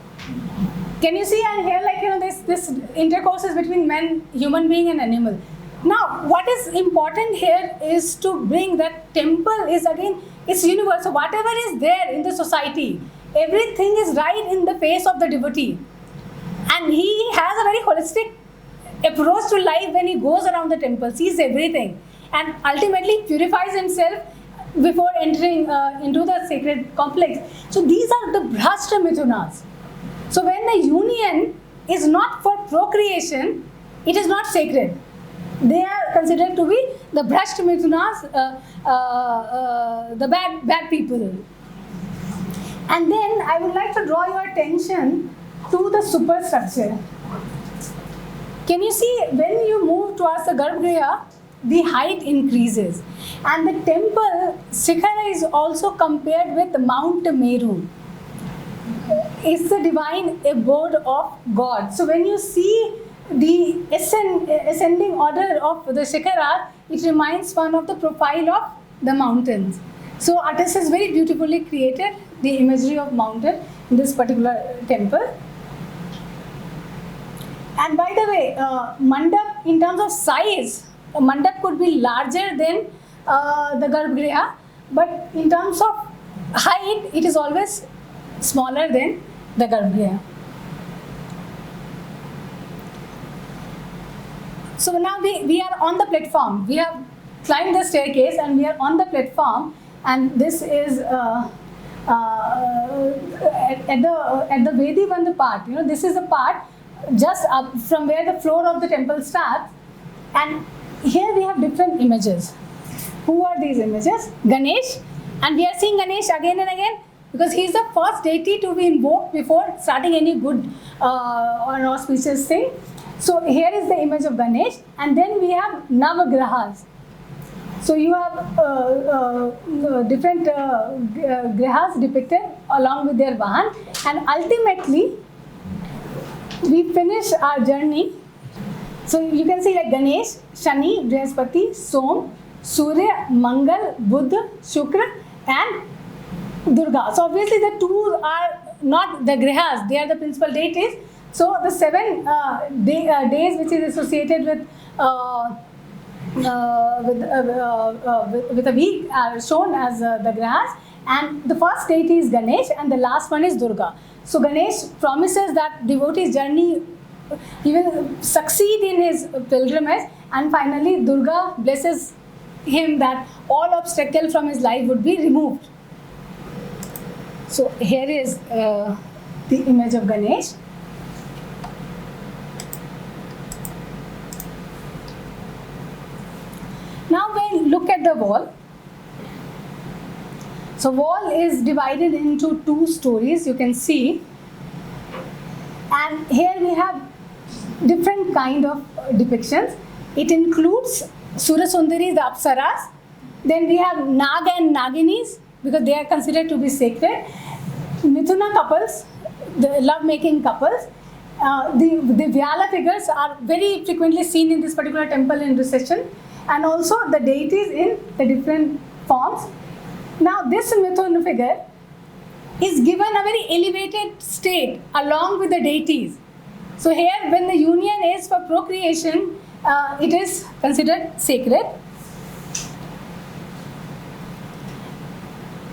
Can you see and here this intercourse is between man, human being and animal. Now what is important here is to bring that temple is again, it's universe. So whatever is there in the society, everything is right in the face of the devotee. And he has a very holistic approach to life when he goes around the temple, sees everything, and ultimately purifies himself before entering into the sacred complex. So these are the Bhrashtra Mithunas. So when the union is not for procreation, it is not sacred. They are considered to be the Bhrashta Mithunas, the bad people. And then I would like to draw your attention to the superstructure. Can you see, when you move towards the Garbhagriha, the height increases. And the temple Shikhara is also compared with Mount Meru. It's the divine abode of God. So when you see the ascending order of the Shikhara, it reminds one of the profile of the mountains. So artist has very beautifully created the imagery of mountain in this particular temple. And by the way, mandap in terms of size, a mandap could be larger than the Garbhagriha, but in terms of height, it is always smaller than the Garbhagriha. So now we are on the platform. We have climbed the staircase and we are on the platform, and this is at the Vedi Bandh part. You know, this is the part just up from where the floor of the temple starts, and here we have different images. Who are these images? Ganesh, and we are seeing Ganesh again and again because he is the first deity to be invoked before starting any good or auspicious thing. So here is the image of Ganesh, and then we have Navagrahas. So you have different grahas depicted along with their vahan, and ultimately we finish our journey. So you can see like Ganesh, Shani, Brihaspati, Som, Surya, Mangal, Buddha, Shukra, and Durga. So obviously the two are not the grihas, they are the principal deities. So the 7 days which is associated with a week are shown as the grihas, and the first deity is Ganesh and the last one is Durga. So Ganesh promises that devotee's journey, he will succeed in his pilgrimage, and finally Durga blesses him that all obstacle from his life would be removed. So here is the image of Ganesh. Now when we look at the wall, so wall is divided into 2 stories, you can see, and here we have different kind of depictions. It includes Surasundaris, the Apsaras, then we have Naga and Naginis because they are considered to be sacred, Mithuna couples, the love-making couples. The Vyala figures are very frequently seen in this particular temple in recession, and also the deities in the different forms. Now this Mithun figure is given a very elevated state along with the deities. So here when the union is for procreation, it is considered sacred.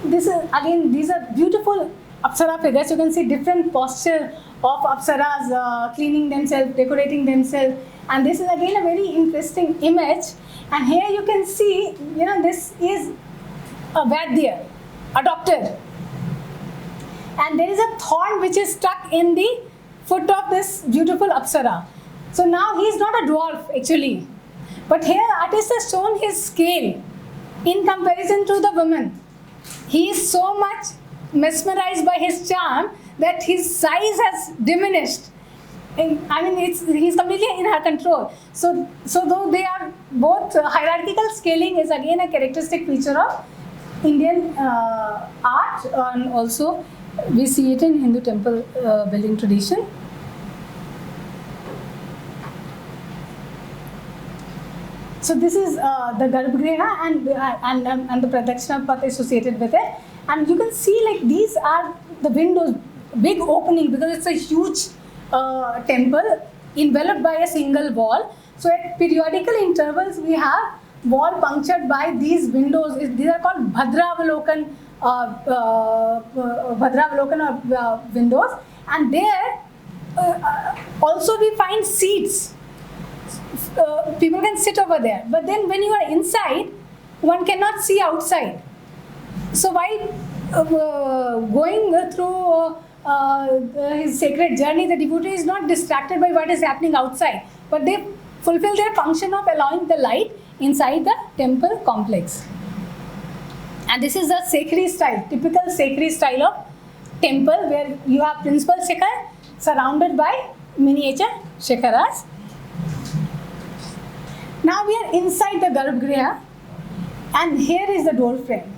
This is again, these are beautiful Apsara figures. You can see different posture of Apsaras cleaning themselves, decorating themselves, and this is again a very interesting image. And here you can see, you know, this is a Vaidya, a doctor, and there is a thorn which is stuck in the foot of this beautiful Apsara. So now he is not a dwarf actually, but here artist has shown his scale in comparison to the woman. He is so much mesmerized by his charm that his size has diminished. I mean, he's completely in her control. So though they are both, hierarchical scaling is again a characteristic feature of Indian art, and also we see it in Hindu temple building tradition. So this is the Garbhagriha and the Pradakshina path associated with it, and you can see like these are the windows, big opening because it's a huge temple enveloped by a single wall. So at periodical intervals we have wall punctured by these windows. These are called Bhadravalokan windows, and there also we find seats. People can sit over there, but then when you are inside, one cannot see outside. So while going through his sacred journey, the devotee is not distracted by what is happening outside, but they fulfill their function of allowing the light inside the temple complex. And this is a Sekhri style, typical Sekhri style of temple, where you have principal Shekhar surrounded by miniature Shekharas. Now we are inside the Garbhagriha, and here is the door frame.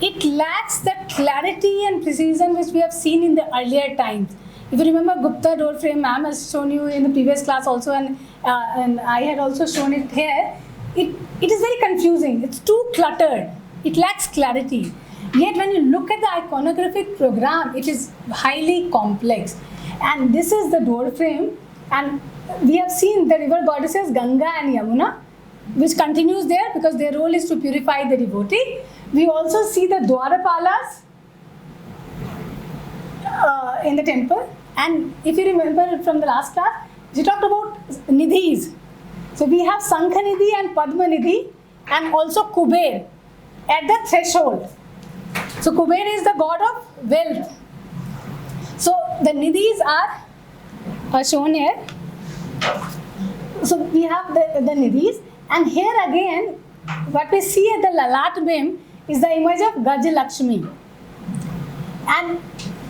It lacks the clarity and precision which we have seen in the earlier times. If you remember, Gupta door frame, ma'am has shown you in the previous class also, and I had also shown it here. It is very confusing. It's too cluttered. It lacks clarity. Yet when you look at the iconographic program, it is highly complex. And this is the door frame, and we have seen the river goddesses Ganga and Yamuna, which continues there because their role is to purify the devotee. We also see the Dwarapalas in the temple. And if you remember from the last class, we talked about Nidhis. So we have Sankhanidhi and Padmanidhi, and also Kuber at the threshold. So Kuber is the god of wealth. So the Nidhis are shown here. So we have the Nidhis, and here again what we see at the Lalat Bim is the image of Gaj Lakshmi. And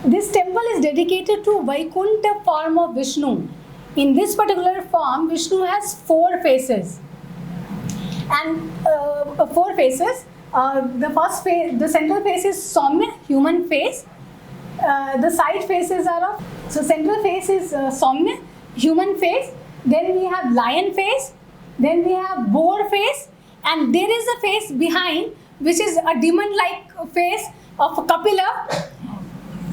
this temple is dedicated to Vaikuntha form of Vishnu. In this particular form, Vishnu has 4 faces. And 4 faces. The first face, the central face is Saumya, human face. The side faces are of, so central face is Saumya, human face. Then we have lion face. Then we have boar face. And there is a face behind, which is a demon-like face of Kapila.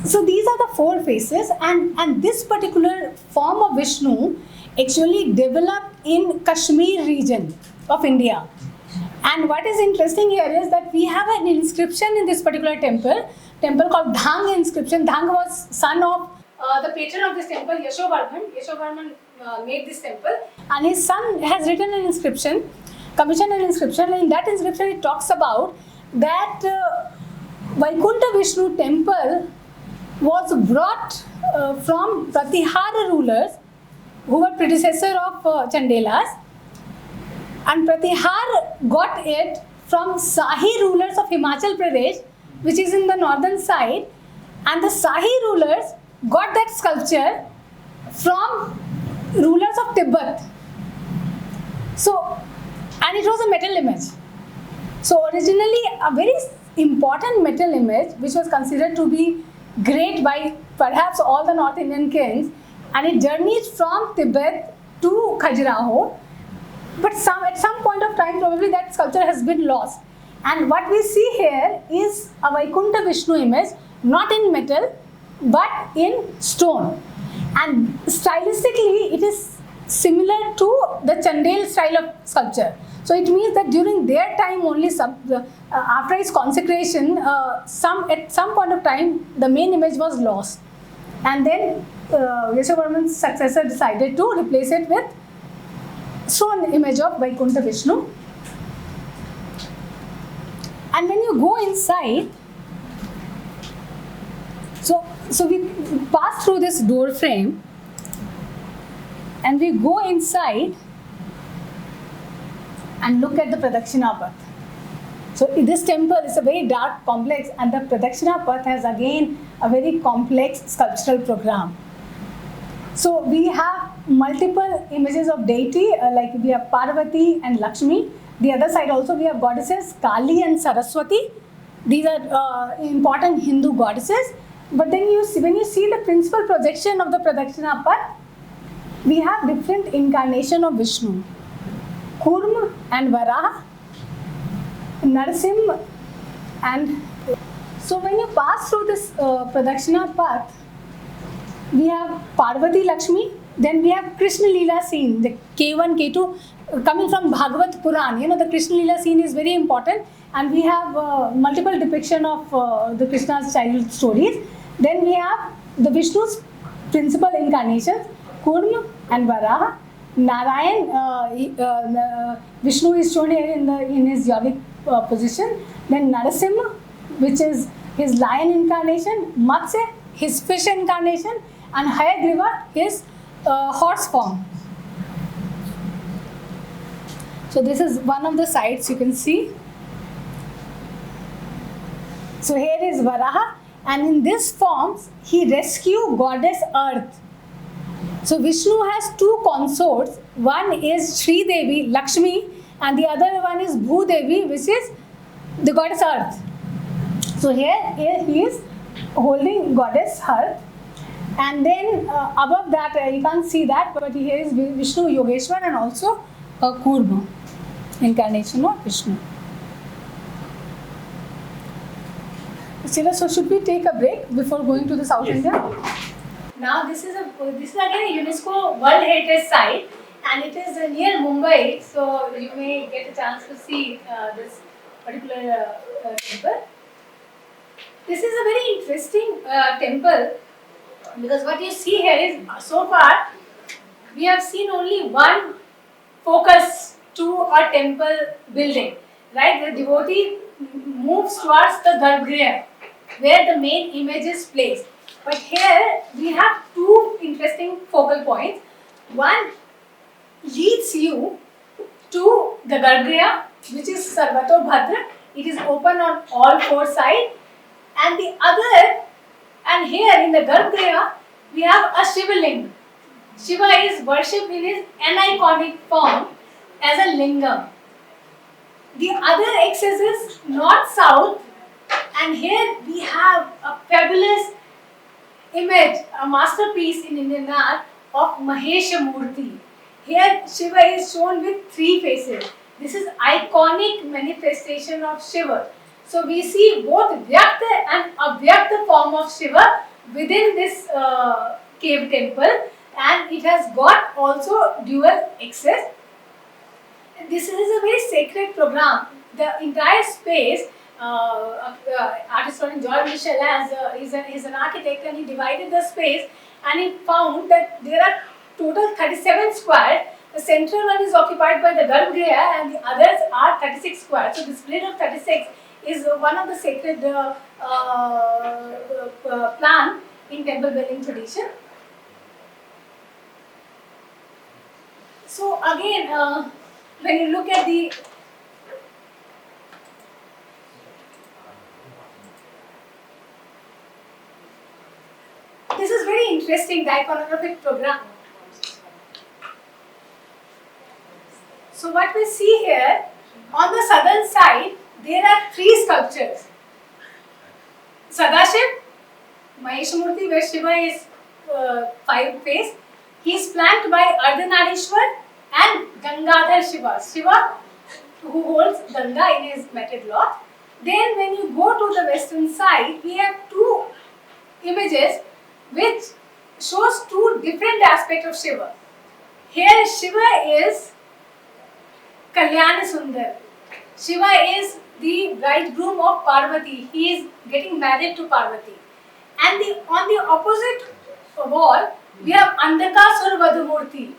So these are the 4 faces, and this particular form of Vishnu actually developed in Kashmir region of India. And what is interesting here is that we have an inscription in this particular temple called Dhang inscription. Dhang was son of the patron of this temple, Yashovarman. Yashovarman made this temple, and his son has written an inscription, commissioned an inscription, and in that inscription it talks about that Vaikuntha Vishnu temple was brought from Pratihara rulers who were predecessor of Chandelas, and Pratihar got it from Sahi rulers of Himachal Pradesh, which is in the northern side, and the Sahi rulers got that sculpture from rulers of Tibet. So, and it was a metal image. So originally a very important metal image, which was considered to be great by perhaps all the North Indian kings, and it journeys from Tibet to Khajuraho. But at some point of time, probably that sculpture has been lost. And what we see here is a Vaikuntha Vishnu image, not in metal, but in stone. And stylistically, it is similar to the Chandel style of sculpture. So it means that during their time only, after its consecration, at some point of time, the main image was lost. And then Yashovarman's successor decided to replace it with stone image of Vaikuntha Vishnu. And when you go inside, so we pass through this door frame, and we go inside and look at the Pradakshina Path. So this temple is a very dark complex, and the Pradakshina Path has again a very complex sculptural program. So we have multiple images of deity, like we have Parvati and Lakshmi. The other side also we have goddesses Kali and Saraswati. These are important Hindu goddesses. But then when you see the principal projection of the Pradakshina Path, we have different incarnation of Vishnu. Kurma and Varaha, Narasimha, and so when you pass through this Pradakshina Path, we have Parvati Lakshmi, then we have Krishna Leela scene, the K1, K2, coming from Bhagavad Puran. You know, the Krishna Leela scene is very important, and we have multiple depiction of the Krishna's childhood stories. Then we have the Vishnu's principal incarnations, Kurma and Varaha. Narayan, Vishnu is shown here in his yogic position. Then Narasimha, which is his lion incarnation, Matsya, his fish incarnation, and Hayagriva, his horse form. So this is one of the sites you can see. So here is Varaha, and in this forms he rescued goddess Earth. So Vishnu has two consorts. One is Sri Devi, Lakshmi, and the other one is Bhu Devi, which is the goddess Earth. So here he is holding goddess Earth, and then above that you can't see that, but here is Vishnu Yogeshwar and also Kurma, incarnation of Vishnu. So should we take a break before going to the South India? Now this is again a UNESCO World Heritage Site, and it is near Mumbai, so you may get a chance to see this particular temple. This is a very interesting temple, because what you see here is, so far we have seen only one focus to a temple building, right? The devotee moves towards the Garbhagriha, where the main image is placed. But here we have two interesting focal points. One leads you to the Garbhagriha, which is Sarvato Bhadra. It is open on all four sides. And the other, and here in the Garbhagriha, we have a Shiva Linga. Shiva is worshipped in his aniconic form as a lingam. The other axis is north-south, and here we have a fabulous image, a masterpiece in Indian art of Mahesha Murti. Here Shiva is shown with three faces. This is iconic manifestation of Shiva. So we see both Vyakta and Avyakta form of Shiva within this cave temple, and it has got also dual axis. This is a very sacred program. The entire space, artist George Michel is an architect, and he divided the space, and he found that there are total 37 square. The central one is occupied by the Garbhagriha, and the others are 36 square. So the split of 36 is one of the sacred plan in temple building tradition. So again, when you look at the this is very interesting, the iconographic program. So what we see here, on the southern side, there are three sculptures. Sadashiv, Mahesha Murti, where Shiva is five-faced. He is flanked by Ardhanarishwar and Gangadhar Shiva. Shiva, who holds Ganga in his matted cloth. Then when you go to the western side, we have two images which shows two different aspects of Shiva. Here Shiva is Kalyana Sundar. Shiva is the bridegroom of Parvati. He is getting married to Parvati. And on the opposite wall, we have Andhakasura Vadhumurti.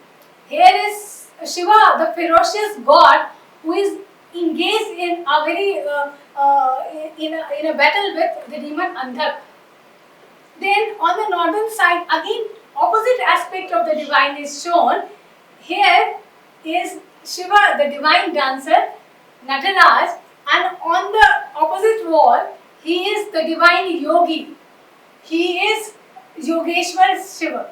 Here is Shiva, the ferocious god, who is engaged in a very in a battle with the demon Andhak. Then on the northern side, again opposite aspect of the divine is shown. Here is Shiva, the divine dancer, Nataraj, and on the opposite wall, he is the divine yogi. He is Yogeshwar Shiva.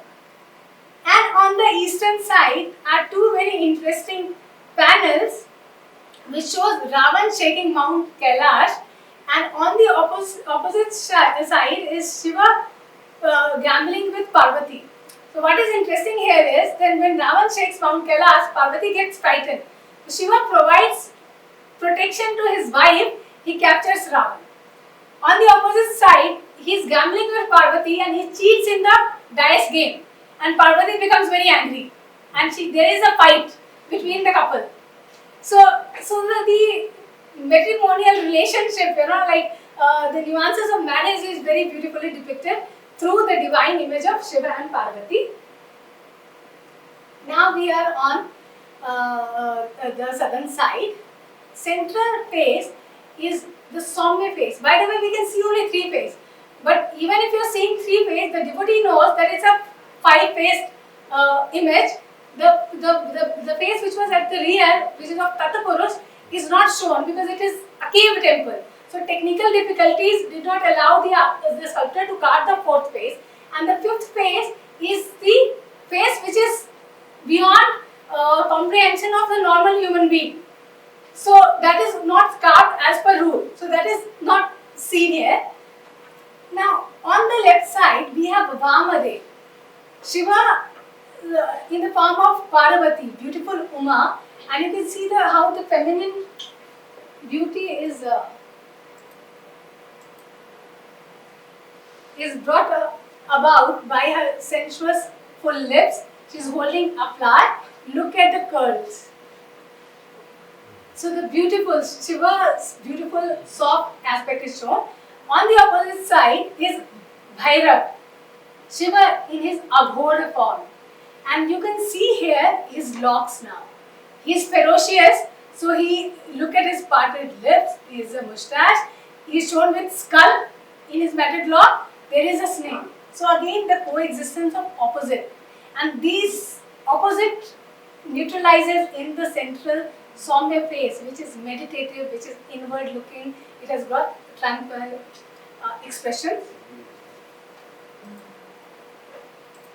And on the eastern side are two very interesting panels which shows Ravan shaking Mount Kailash, and on the opposite side is Shiva gambling with Parvati. So what is interesting here is that when Ravan shakes Mount Kailash, Parvati gets frightened. So Shiva provides protection to his wife, he captures Ravan. On the opposite side, he is gambling with Parvati and he cheats in the dice game, and Parvati becomes very angry, and there is a fight between the couple. So the matrimonial relationship, the nuances of marriage is very beautifully depicted through the divine image of Shiva and Parvati. Now we are on the southern side. Central face is the Saumya face. By the way, we can see only three face. But even if you are seeing three face, the devotee knows that it's a five-faced image. The face which was at the rear, which is of Tatapurush, is not shown because it is a cave temple. So technical difficulties did not allow the sculptor to carve the fourth face. And the fifth face is the face which is beyond comprehension of the normal human being. So that is not carved as per rule. So that is not seen here. Now on the left side we have Vamadev. Shiva in the form of Parvati, beautiful Uma, and you can see how the feminine beauty is brought about by her sensuous full lips. She is holding a flower. Look at the curls. So the beautiful Shiva's beautiful soft aspect is shown. On the opposite side is Bhairav, Shiva in his Aghora form. And you can see here his locks now. He is ferocious, so look at his parted lips, he has a moustache, he is shown with skull in his matted lock, there is a snake. So again the coexistence of opposite. And these opposite neutralizes in the central Saumya face, which is meditative, which is inward looking, it has got tranquil expression.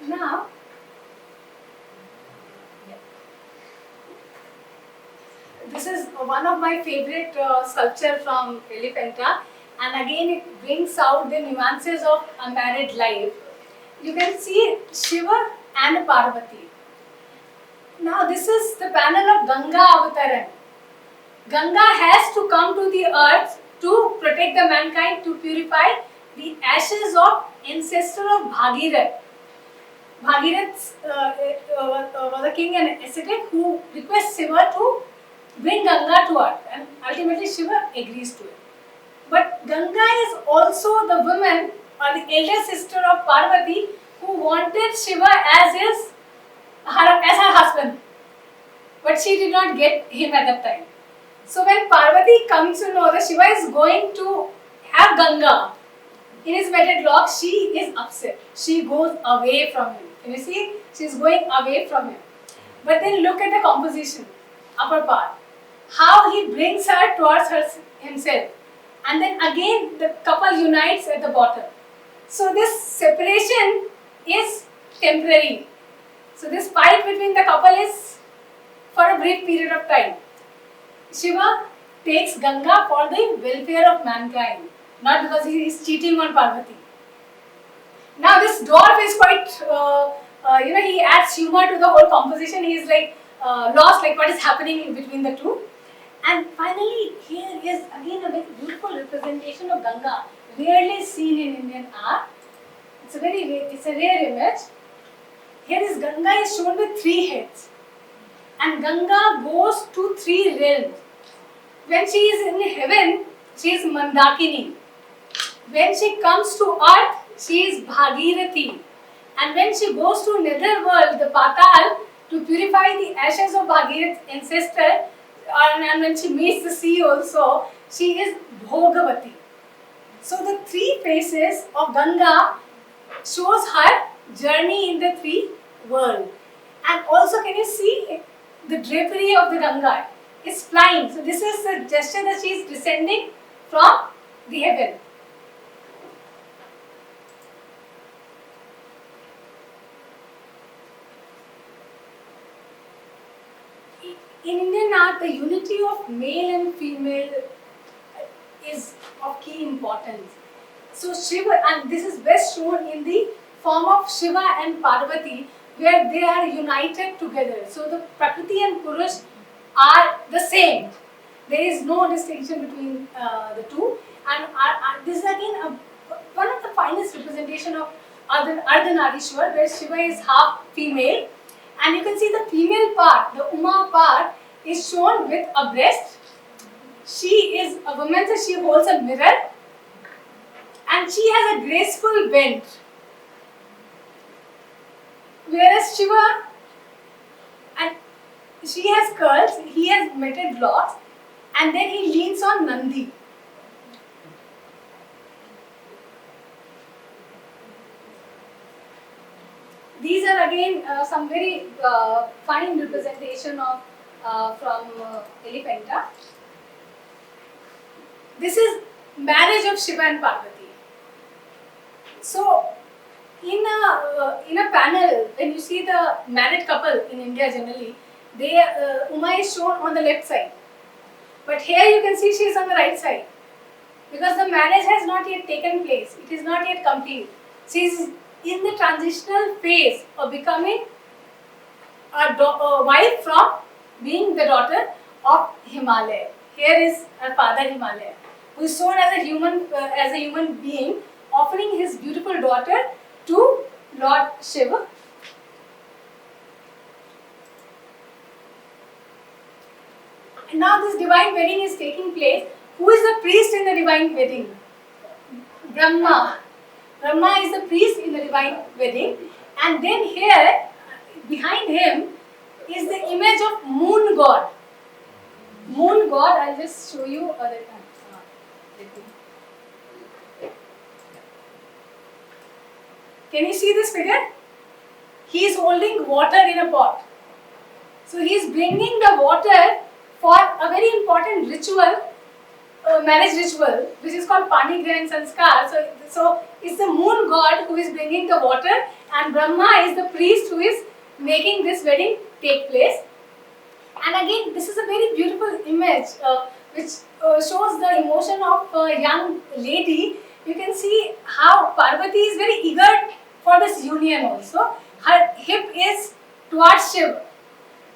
Now, this is one of my favorite sculpture from Elephanta, and again it brings out the nuances of unmarried life. You can see Shiva and Parvati. Now this is the panel of Ganga Avataran. Ganga has to come to the earth to protect the mankind, to purify the ashes of ancestor of Bhagirath. Bhagirath was a king and ascetic who requests Shiva to bring Ganga to earth, and ultimately Shiva agrees to it. But Ganga is also the woman or the elder sister of Parvati who wanted Shiva as her husband, but she did not get him at that time. So when Parvati comes to know that Shiva is going to have Ganga in his matted lock, she is upset. She goes away from him. Can you see? She is going away from him. But then look at the composition, upper part. How he brings her towards himself. And then again the couple unites at the bottom. So this separation is temporary. So this fight between the couple is for a brief period of time. Shiva takes Ganga for the welfare of mankind, not because he is cheating on Parvati. Now this dwarf is quite, he adds humor to the whole composition. He is like lost, like what is happening between the two. And finally, here is again a very beautiful representation of Ganga, rarely seen in Indian art. It's a rare image. Here is Ganga is shown with three heads, and Ganga goes to three realms. When she is in heaven, she is Mandakini. When she comes to earth, she is Bhagirathi. And when she goes to nether world, the Patal, to purify the ashes of Bhagirath's ancestor, and when she meets the sea also, she is Bhogavati. So the three faces of Ganga shows her journey in the three worlds. And also, can you see the drapery of the Ganga is flying. So this is the gesture that she is descending from the heaven. In Indian art, the unity of male and female is of key importance. So Shiva, and this is best shown in the form of Shiva and Parvati, where they are united together. So the Prakriti and Purush are the same. There is no distinction between the two. And this is again one of the finest representation of Ardhanarishwar, where Shiva is half female. And you can see the female part, the Uma part, is shown with a breast. She is a woman, so she holds a mirror. And she has a graceful bend. Whereas Shiva, and she has curls, he has matted locks, and then he leans on Nandi. these are again some very fine representation of from Elephanta. This is marriage of Shiva and Parvati. So, in a panel, when you see the married couple in India generally, they Uma is shown on the left side, but here you can see she is on the right side because the marriage has not yet taken place. It is not yet complete. She is in the transitional phase of becoming a wife from being the daughter of Himalaya. Here is her father Himalaya, who is shown as a human being, offering his beautiful daughter to Lord Shiva. And now this divine wedding is taking place. Who is the priest in the divine wedding? Brahma. Brahma is the priest in the divine wedding. And then here, behind him, is the image of moon god. Moon god, I'll just show you other time. Can you see this figure? He is holding water in a pot. So he is bringing the water for a very important ritual, marriage ritual, which is called Pani Grahan Sanskar. So it's the moon god who is bringing the water, and Brahma is the priest who is making this wedding take place. And again, this is a very beautiful image which shows the emotion of a young lady. You can see how Parvati is very eager for this union also. Her hip is towards Shiva.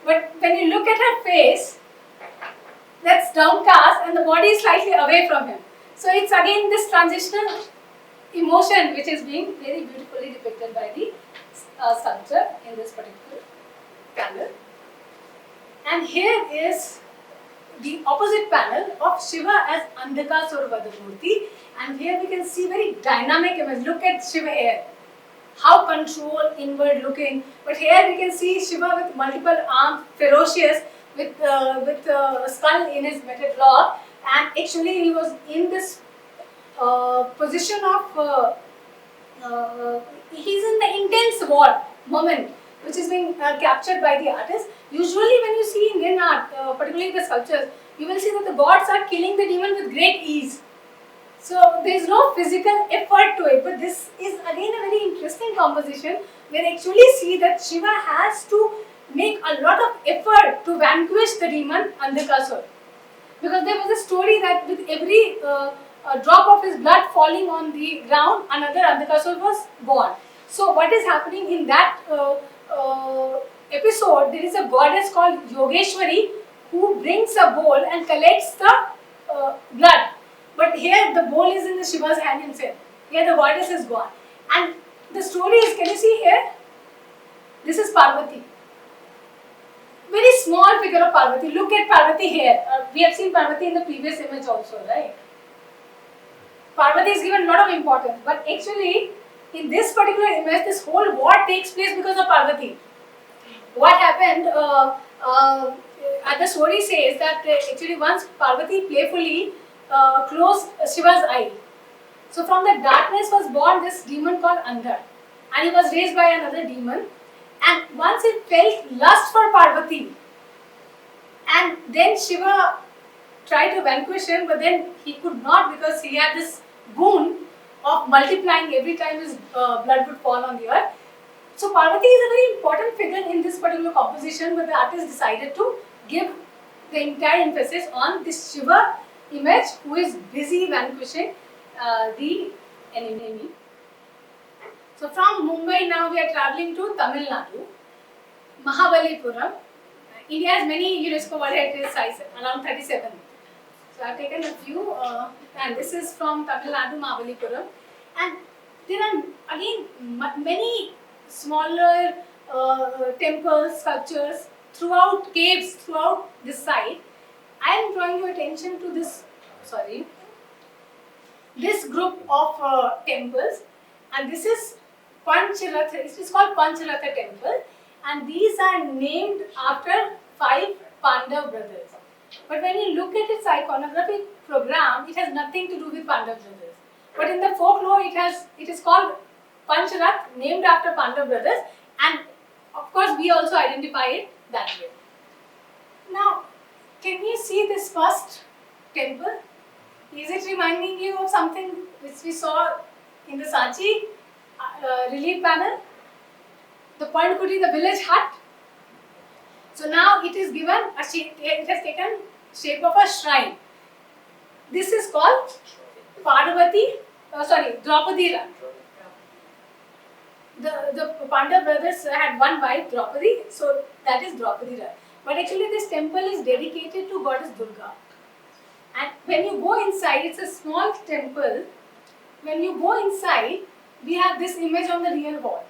But when you look at her face, that's downcast and the body is slightly away from him. So it's again this transitional emotion which is being very beautifully depicted by the sculpture in this particular panel. And here is the opposite panel of Shiva as Andhakasura Vadamurti, and here we can see very dynamic image. Look at Shiva here, how controlled, inward looking. But here we can see Shiva with multiple arms, ferocious, with a skull in his metal lock, and actually he was in this position of he's in the intense war moment, which is being captured by the artist. Usually when you see Indian art, particularly the sculptures, you will see that the gods are killing the demon with great ease. So there is no physical effort to it, but this is again a very interesting composition where you actually see that Shiva has to make a lot of effort to vanquish the demon Andhakasura. Because there was a story that with every drop of his blood falling on the ground, another Andhakasura was born. So what is happening in that episode, there is a goddess called Yogeshwari who brings a bowl and collects the blood. But here the bowl is in the Shiva's hand himself. Here the goddess is gone. And the story is, can you see here? This is Parvati. Very small figure of Parvati. Look at Parvati here. We have seen Parvati in the previous image also, right? Parvati is given a lot of importance. But actually, in this particular image, this whole war takes place because of Parvati. What happened, the story says that actually once Parvati playfully closed Shiva's eye. So from the darkness was born this demon called Andhar. And he was raised by another demon. And once he felt lust for Parvati. And then Shiva tried to vanquish him, but then he could not because he had this boon of multiplying every time his blood would fall on the earth. So Parvati is a very important figure in this particular composition, but the artist decided to give the entire emphasis on this Shiva image who is busy vanquishing the enemy. So from Mumbai now we are travelling to Tamil Nadu, Mahabalipuram. India has many UNESCO World Heritage sites, around 37. So I have taken a few, and this is from Tamil Nadu, Mahabalipuram. And there are again many smaller temples, sculptures throughout, caves throughout this site. I am drawing your attention to this, this group of temples, and this is Pancharatha. It is called Pancharatha temple, and these are named after 5 Pandav brothers. But when you look at its iconographic program, it has nothing to do with Pandav brothers. But in the folklore, it is called Pancharath, named after Pandav brothers, And of course, we also identify it that way. Now, can you see this first temple? Is it reminding you of something which we saw in the Sanchi relief panel? The Parnkudi, the village hut. So now it is given a shape, it has taken shape of a shrine. This is called Draupadi Run. The Pandava brothers had one wife, Draupadi, so that is Draupadi Run. But actually this temple is dedicated to goddess Durga. And when you go inside, it's a small temple. When you go inside, we have this image on the rear wall.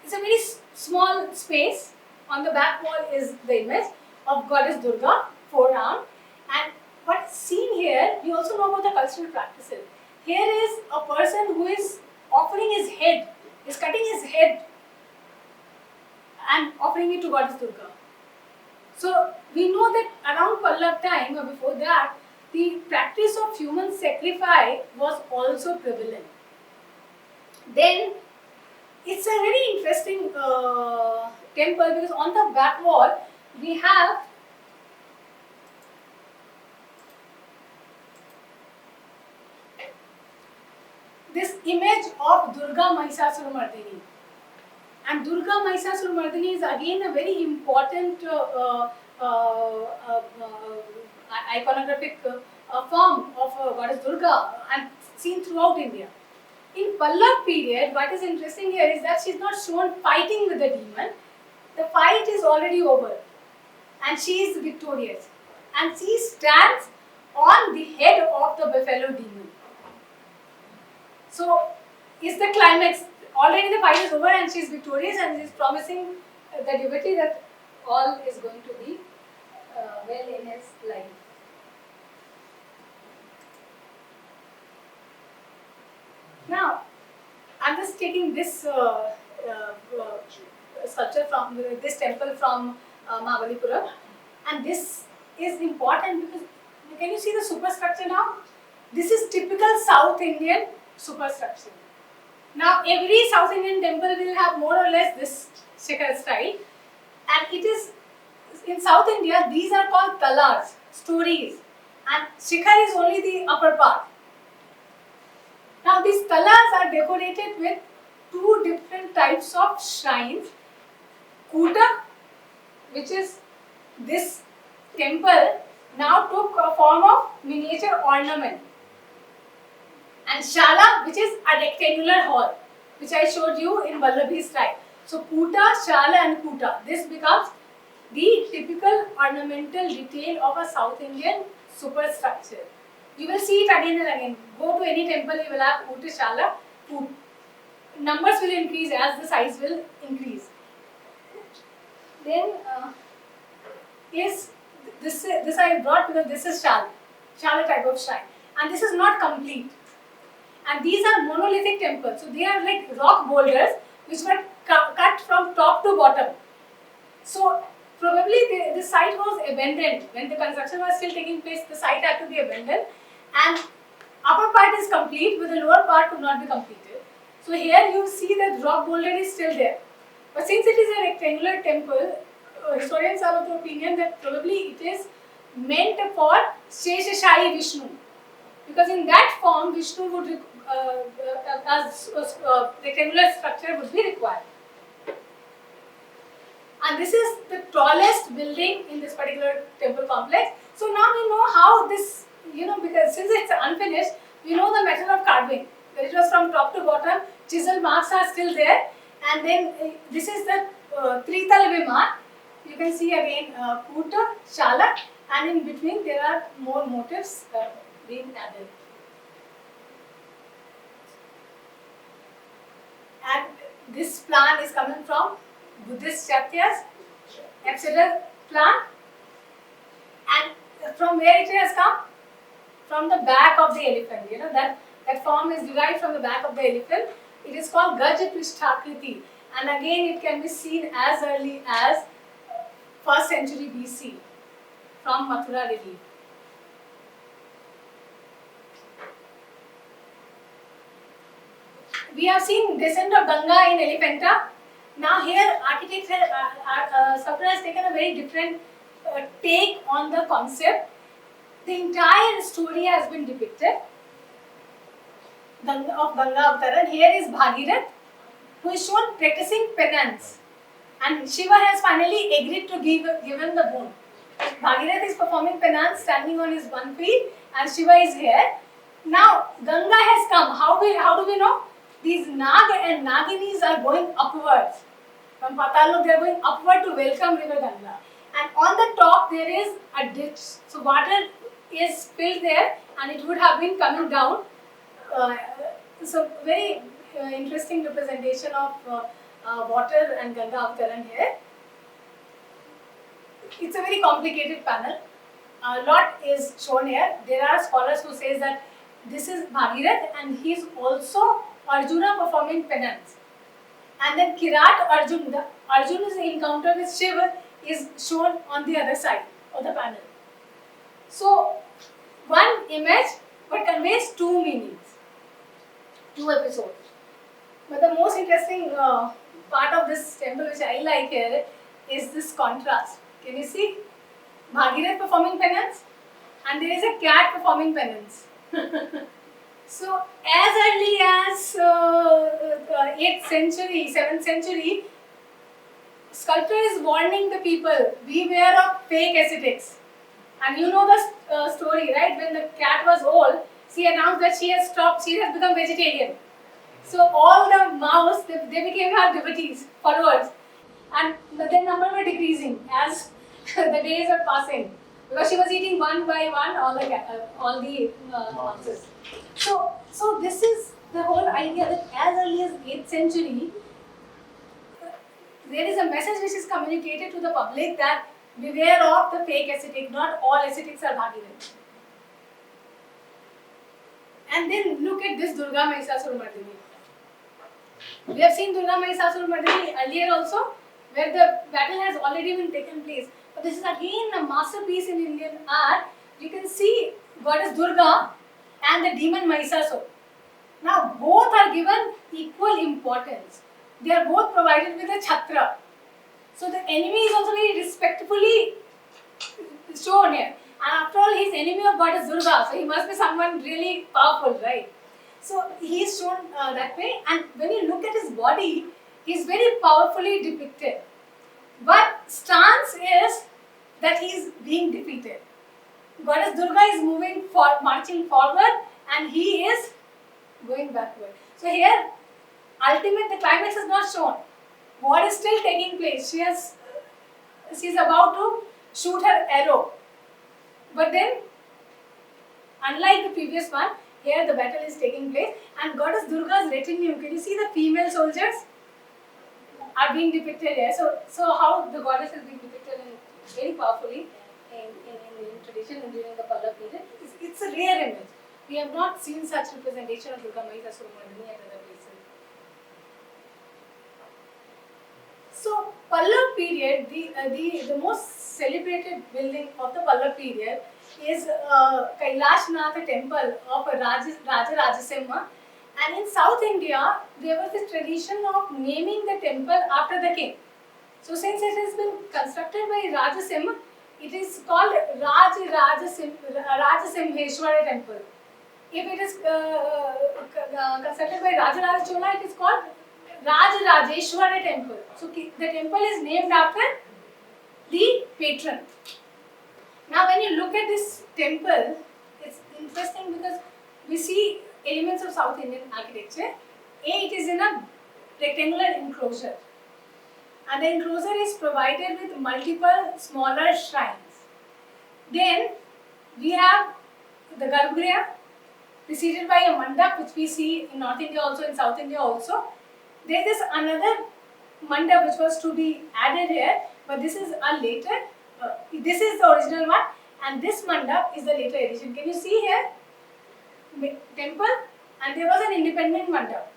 It's a very small space. On the back wall is the image of goddess Durga, forearm. And what is seen here, we also know about the cultural practices. Here is a person who is offering his head, is cutting his head and offering it to goddess Durga. So we know that around Pallav time or before that, the practice of human sacrifice was also prevalent. Then it's a very interesting temple because on the back wall we have this image of Durga Mahishasuramardini. And Durga Mahishasuramardini is again a very important iconographic form of goddess Durga and seen throughout India. In Pallav period, what is interesting here is that she is not shown fighting with the demon. The fight is already over and she is victorious. And she stands on the head of the buffalo demon. So, is the climax. Already the fight is over and she is victorious and she is promising the devotee that all is going to be well in his life. Now, I'm just taking this sculpture from this temple from Mahabalipuram, and this is important because can you see the superstructure now? This is typical South Indian superstructure. Now, every South Indian temple will have more or less this shikhar style, and it is in South India. These are called talas, stories, and shikhar is only the upper part. Now these talas are decorated with two different types of shrines. Kuta, which is this temple, now took a form of miniature ornament. And Shala, which is a rectangular hall, which I showed you in Vallabhi style. So Kuta, Shala and Kuta, this becomes the typical ornamental detail of a South Indian superstructure. You will see it again and again. Go to any temple, you will have Kuta, Shala, Kuta. Numbers will increase as the size will increase. Then this I brought because this is Shala type of shrine, and this is not complete. And these are monolithic temples, so they are like rock boulders which were cut from top to bottom. So probably the site was abandoned when the construction was still taking place. The site had to be abandoned, and upper part is complete, but the lower part could not be completed. So here you see that rock boulder is still there. But since it is a rectangular temple, historians are of the opinion that probably it is meant for Sheshashayi Vishnu, because in that form Vishnu would as rectangular structure would be required. And this is the tallest building in this particular temple complex. So now we know how this, because since it's unfinished, we know the method of carving. That it was from top to bottom, chisel marks are still there. And then this is the Trital Viman. You can see again Kuta, Shala, and in between there are more motifs being added. And this plan is coming from Buddhist Chatyas, Exeter plan. And from where it has come? From the back of the elephant. That form is derived from the back of the elephant. It is called Gaj Prishtakriti. And again it can be seen as early as 1st century BC from Mathura relief. We have seen descent of Ganga in Elephanta, Now here, sculptor has taken a very different take on the concept. The entire story has been depicted of Ganga Avtaran. Here is Bhagirath, who is shown practicing penance, and Shiva has finally agreed to give him the boon. Bhagirath is performing penance, standing on his one feet, and Shiva is here. Now Ganga has come. How do we know? These Nag and Naginis are going upwards. From Patalok they are going upward to welcome river Ganga. And on the top there is a ditch. So water is filled there and it would have been coming down. So very interesting representation of water and Ganga Avtaran here. It's a very complicated panel. A lot is shown here. There are scholars who say that this is Bhagirath and he is also Arjuna performing penance. And then Kirat Arjun, Arjun's encounter with Shiva is shown on the other side of the panel. So one image but conveys two meanings, two episodes. But the most interesting part of this temple which I like here is this contrast. Can you see? Bhagirath performing penance and there is a cat performing penance. So as early as 8th century, 7th century, sculptor is warning the people, beware of fake ascetics. And you know the story, right? When the cat was old, she announced that she has become vegetarian. So all the mouse, they became her devotees, followers. And their number were decreasing as the days were passing. Because she was eating one by one all the mouses. So this is the whole idea that as early as 8th century, there is a message which is communicated to the public that beware of the fake ascetic, not all ascetics are Bhagirath. And then look at this Durga Mahishasura Mardini. We have seen Durga Mahishasura Mardini earlier also, where the battle has already been taken place. But this is again a masterpiece in Indian art. You can see goddess Durga and the demon Mahishasura. Now both are given equal importance. They are both provided with a chhatra. So the enemy is also very respectfully shown here. And after all, he is enemy of goddess Durga, so he must be someone really powerful, right? So he is shown that way. And when you look at his body, he is very powerfully depicted. But stance is that he is being defeated. Goddess Durga is marching forward and he is going backward. So here, the climax is not shown. War is still taking place. She is about to shoot her arrow. But then, unlike the previous one, here the battle is taking place and Goddess Durga's retinue, can you see the female soldiers are being depicted here? So how the goddess is being depicted very powerfully in tradition and during the Pallava period. It's a rare image. We have not seen such representation of Durga Mahishasura Mardini at other places. So Pallava period, the most celebrated building of the Pallava period is Kailashnath temple of Raja Rajasimha. And in South India, there was this tradition of naming the temple after the king. So since it has been constructed by Rajasimha, it is called Rajasimheshwara temple. If it is constructed by Rajaraja Chola, it is called Rajeshwara temple. So the temple is named after the patron. Now when you look at this temple, it's interesting because we see elements of South Indian architecture. It is in a rectangular enclosure. And the enclosure is provided with multiple smaller shrines. Then we have the Garbhagriha preceded by a mandap, which we see in North India also, in South India also. There is another mandap which was to be added here, but this is a later, this is the original one and this mandap is the later addition. Can you see here? Temple and there was an independent mandap.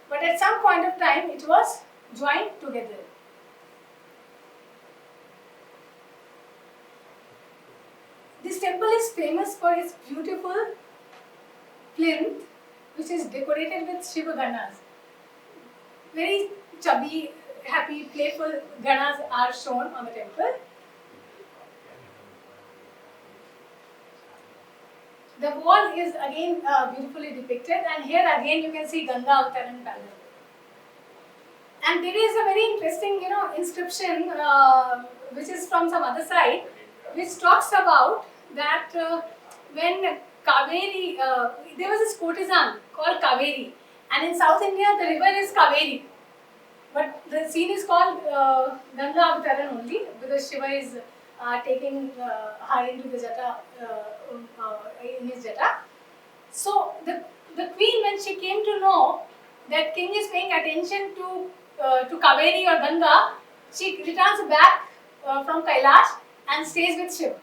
But at some point of time it was joined together. This temple is famous for its beautiful plinth, which is decorated with Shiva Ganas. Very chubby happy, playful ganas are shown on the temple. The wall is again beautifully depicted, and here again you can see Ganga Avtaran panel. And there is a very interesting, inscription which is from some other side, which talks about that when Kaveri, there was this courtesan called Kaveri, and in South India the river is Kaveri, but the scene is called Ganga Avtaran only because Shiva is taking her into the jata in his jata. So the queen, when she came to know that king is paying attention to Kaveri or Ganga, she returns back from Kailash and stays with Shiva.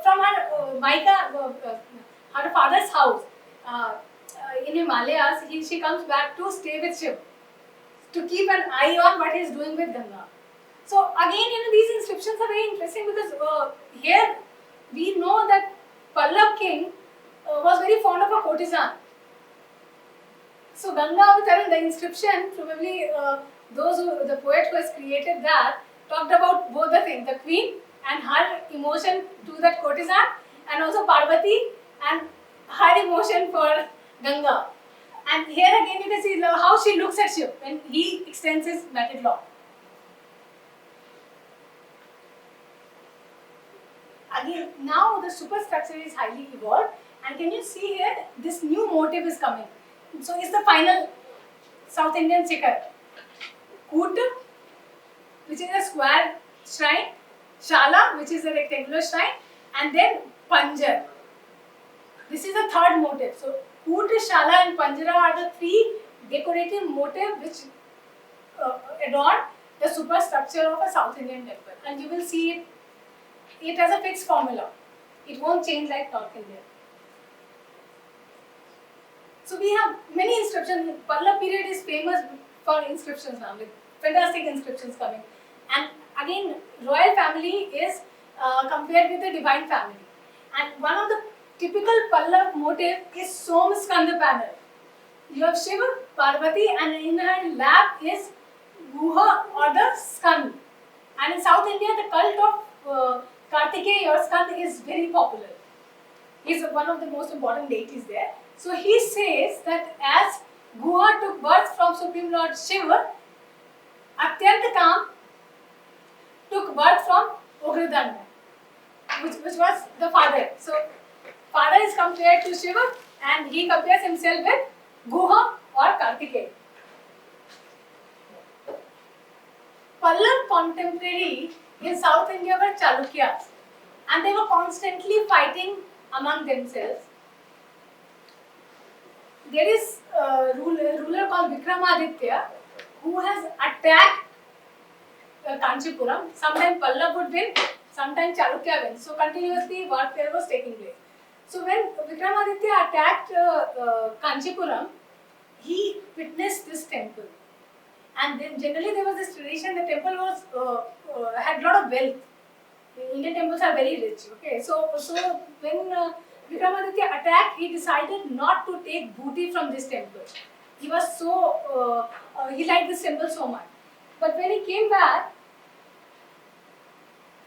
From her her father's house in Himalayas, she comes back to stay with Shiva, to keep an eye on what he is doing with Ganga. So again, these inscriptions are very interesting because here we know that Pallab king was very fond of a courtesan. So Ganga Avtaran, the inscription, probably the poet who has created that, talked about both the things, the queen and her emotion to that courtesan, and also Parvati and her emotion for Ganga. And here again you can see how she looks at Shiva when he extends his matted lock. Again, now the superstructure is highly evolved, and can you see here this new motif is coming. So it's the final South Indian Shikhar. Koot, which is a square shrine, Shala, which is a rectangular shrine, and then Panjar. This is the third motif. So Koot, Shala and Panjara are the three decorative motifs which adorn the superstructure of a South Indian temple, and you will see it has a fixed formula. It won't change like North India. So we have many inscriptions. Pallab period is famous for inscriptions now, with fantastic inscriptions coming. And again, royal family is compared with the divine family. And one of the typical Pallab motif is Somskanda panel. You have Shiva, Parvati, and in her lap is Guha or the Skand. And in South India, the cult of Kartikeya or Skand is very popular. He is one of the most important deities there. So he says that as Guha took birth from Supreme Lord Shiva, Atyanta took birth from Ugradanda, which was the father. So father is compared to Shiva and he compares himself with Guha or Kartikeya. Pallab contemporary in South India were Chalukyas, and they were constantly fighting among themselves. There is a ruler called Vikramaditya who has attacked Kanchipuram. Sometimes Pallab would win, sometimes Chalukya wins. So continuously warfare was taking place. So when Vikramaditya attacked Kanchipuram, he witnessed this temple. And then generally there was this tradition, the temple was had a lot of wealth. Indian temples are very rich. Okay, so when Vikramaditya attacked, he decided not to take booty from this temple. He was he liked this temple so much. But when he came back,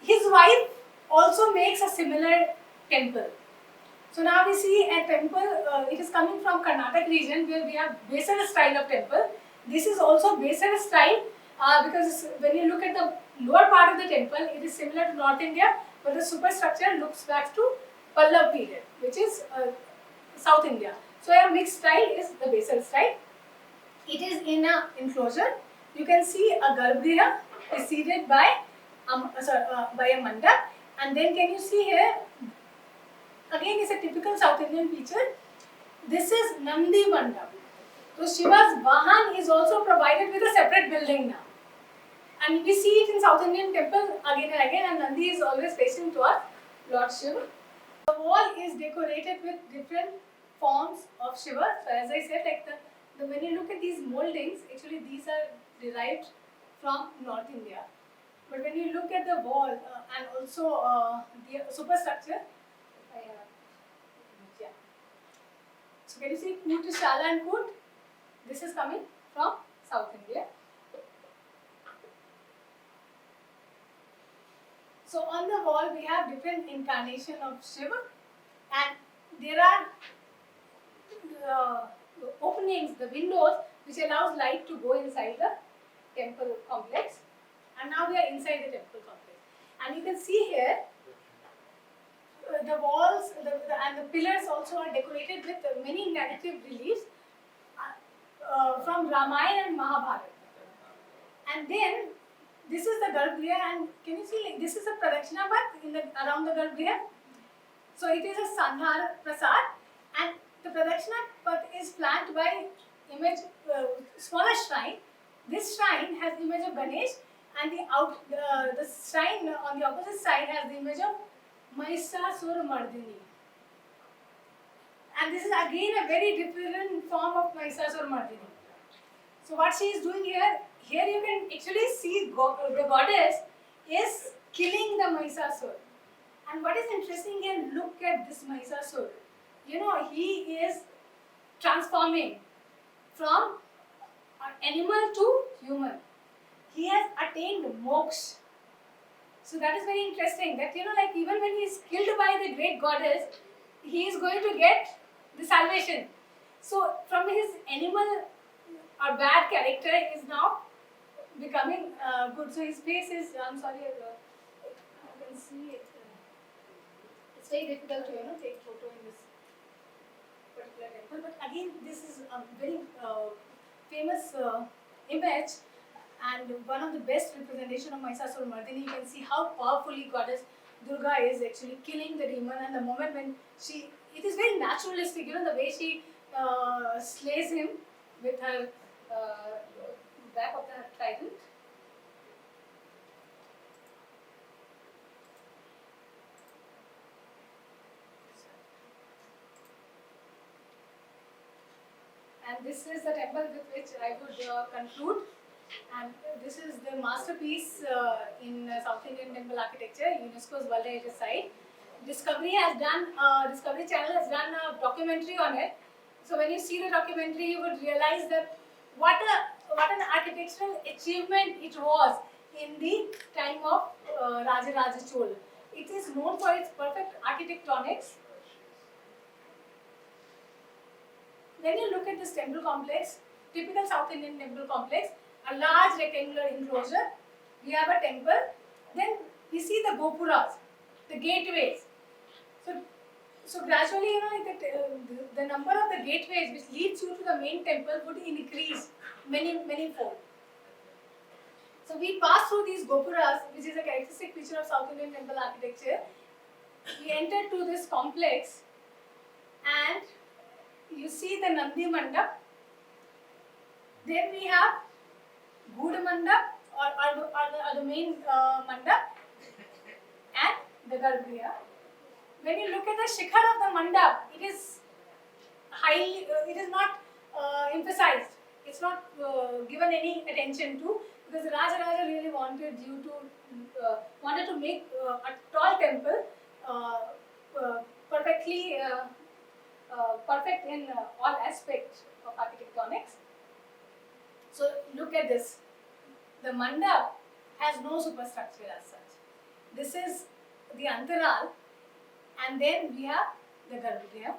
his wife also makes a similar temple. So now we see a temple, it is coming from Karnataka region where we have Vesara style of temple. This is also Vesara style because when you look at the lower part of the temple, it is similar to North India, but the superstructure looks back to Pallab period, which is South India. So a mixed style is the Vesara style. It is in an enclosure. You can see a Garbhagriha preceded by a mandap, and then can you see here, again is a typical South Indian feature. This is Nandi mandap. So Shiva's Vahan is also provided with a separate building now. And we see it in South Indian temple again and again, and Nandi is always facing towards Lord Shiva. The wall is decorated with different forms of Shiva. So as I said, like when you look at these moldings, actually these are derived from North India. But when you look at the wall and also the superstructure, so can you see Koot, Shala and Koot? This is coming from South India. So on the wall we have different incarnation of Shiva, and there are openings, the windows, which allows light to go inside the temple complex. And now we are inside the temple complex, and you can see here the walls and the pillars also are decorated with many narrative reliefs from Ramayana and Mahabharata. And then this is the Garbhagriha, and can you see, like, this is a Pradakshina path in the around the Garbhagriha. So it is a Sandhar Prasad, and the Pradakshina path is flanked by image smaller shrine. This shrine has the image of Ganesh, and the shrine on the opposite side has the image of Mahishasura Mardini. And this is again a very different form of Mahishasura Mardini. So what she is doing here you can actually see the goddess is killing the Mahishasura. And what is interesting here, look at this Mahishasura. You know, he is transforming from animal to human. He has attained moksha. So that is very interesting, that, you know, like, even when he is killed by the great goddess, he is going to get the salvation. So from his animal or bad character is now becoming good. So his face is, I'm sorry, I can see it. It's very difficult to, you know, take photo in this particular temple. But again, this is a very famous image, and one of the best representation of Mahishasura Mardini. You can see how powerfully goddess Durga is actually killing the demon, and the moment when it is very naturalistic, you know, the way she slays him with her back of the trident. And this is the temple with which I would conclude. And this is the masterpiece in South Indian temple architecture, UNESCO's World Heritage Site. Discovery Channel has done a documentary on it. So when you see the documentary, you would realize that what an architectural achievement it was in the time of Rajaraja Chola. It is known for its perfect architectonics. When you look at this temple complex, typical South Indian temple complex, a large rectangular enclosure, we have a temple, then we see the gopuras, the gateways. So gradually, you know, like the number of the gateways which leads you to the main temple would increase many fold. So we pass through these gopuras, which is a characteristic feature of South Indian temple architecture. We enter to this complex, and you see the Nandi Mandap. Then we have Gud Mandap or the main Mandap, and the Garbhagriha. When you look at the shikhar of the mandap, it is not emphasized. It's not given any attention to, because Rajaraja really wanted to make a tall temple perfectly perfect in all aspects of architectonics. So look at this. The mandap has no superstructure as such. This is the antaral. And then we have the Garbhagriha.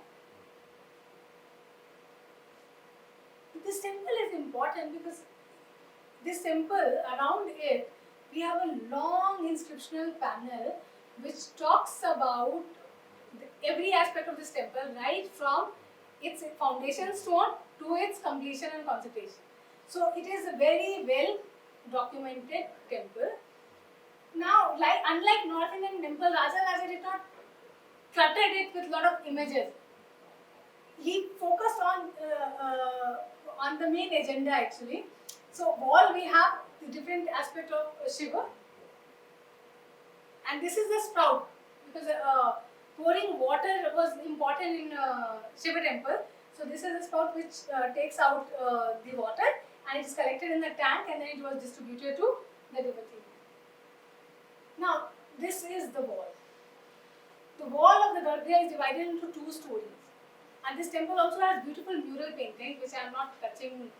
This temple is important because this temple, around it, we have a long inscriptional panel which talks about every aspect of this temple, right from its foundation stone to its completion and consecration. So it is a very well documented temple. Now, unlike North Indian temple, Rajaraja did not cluttered it with a lot of images. He focused on the main agenda actually. So all we have the different aspect of Shiva, and this is the spout, because pouring water was important in Shiva temple. So this is the spout which takes out the water, and it is collected in the tank, and then it was distributed to the devotee. Now this is the wall. The wall of the Garbhagriha is divided into two stories, and this temple also has beautiful mural paintings, which I am not touching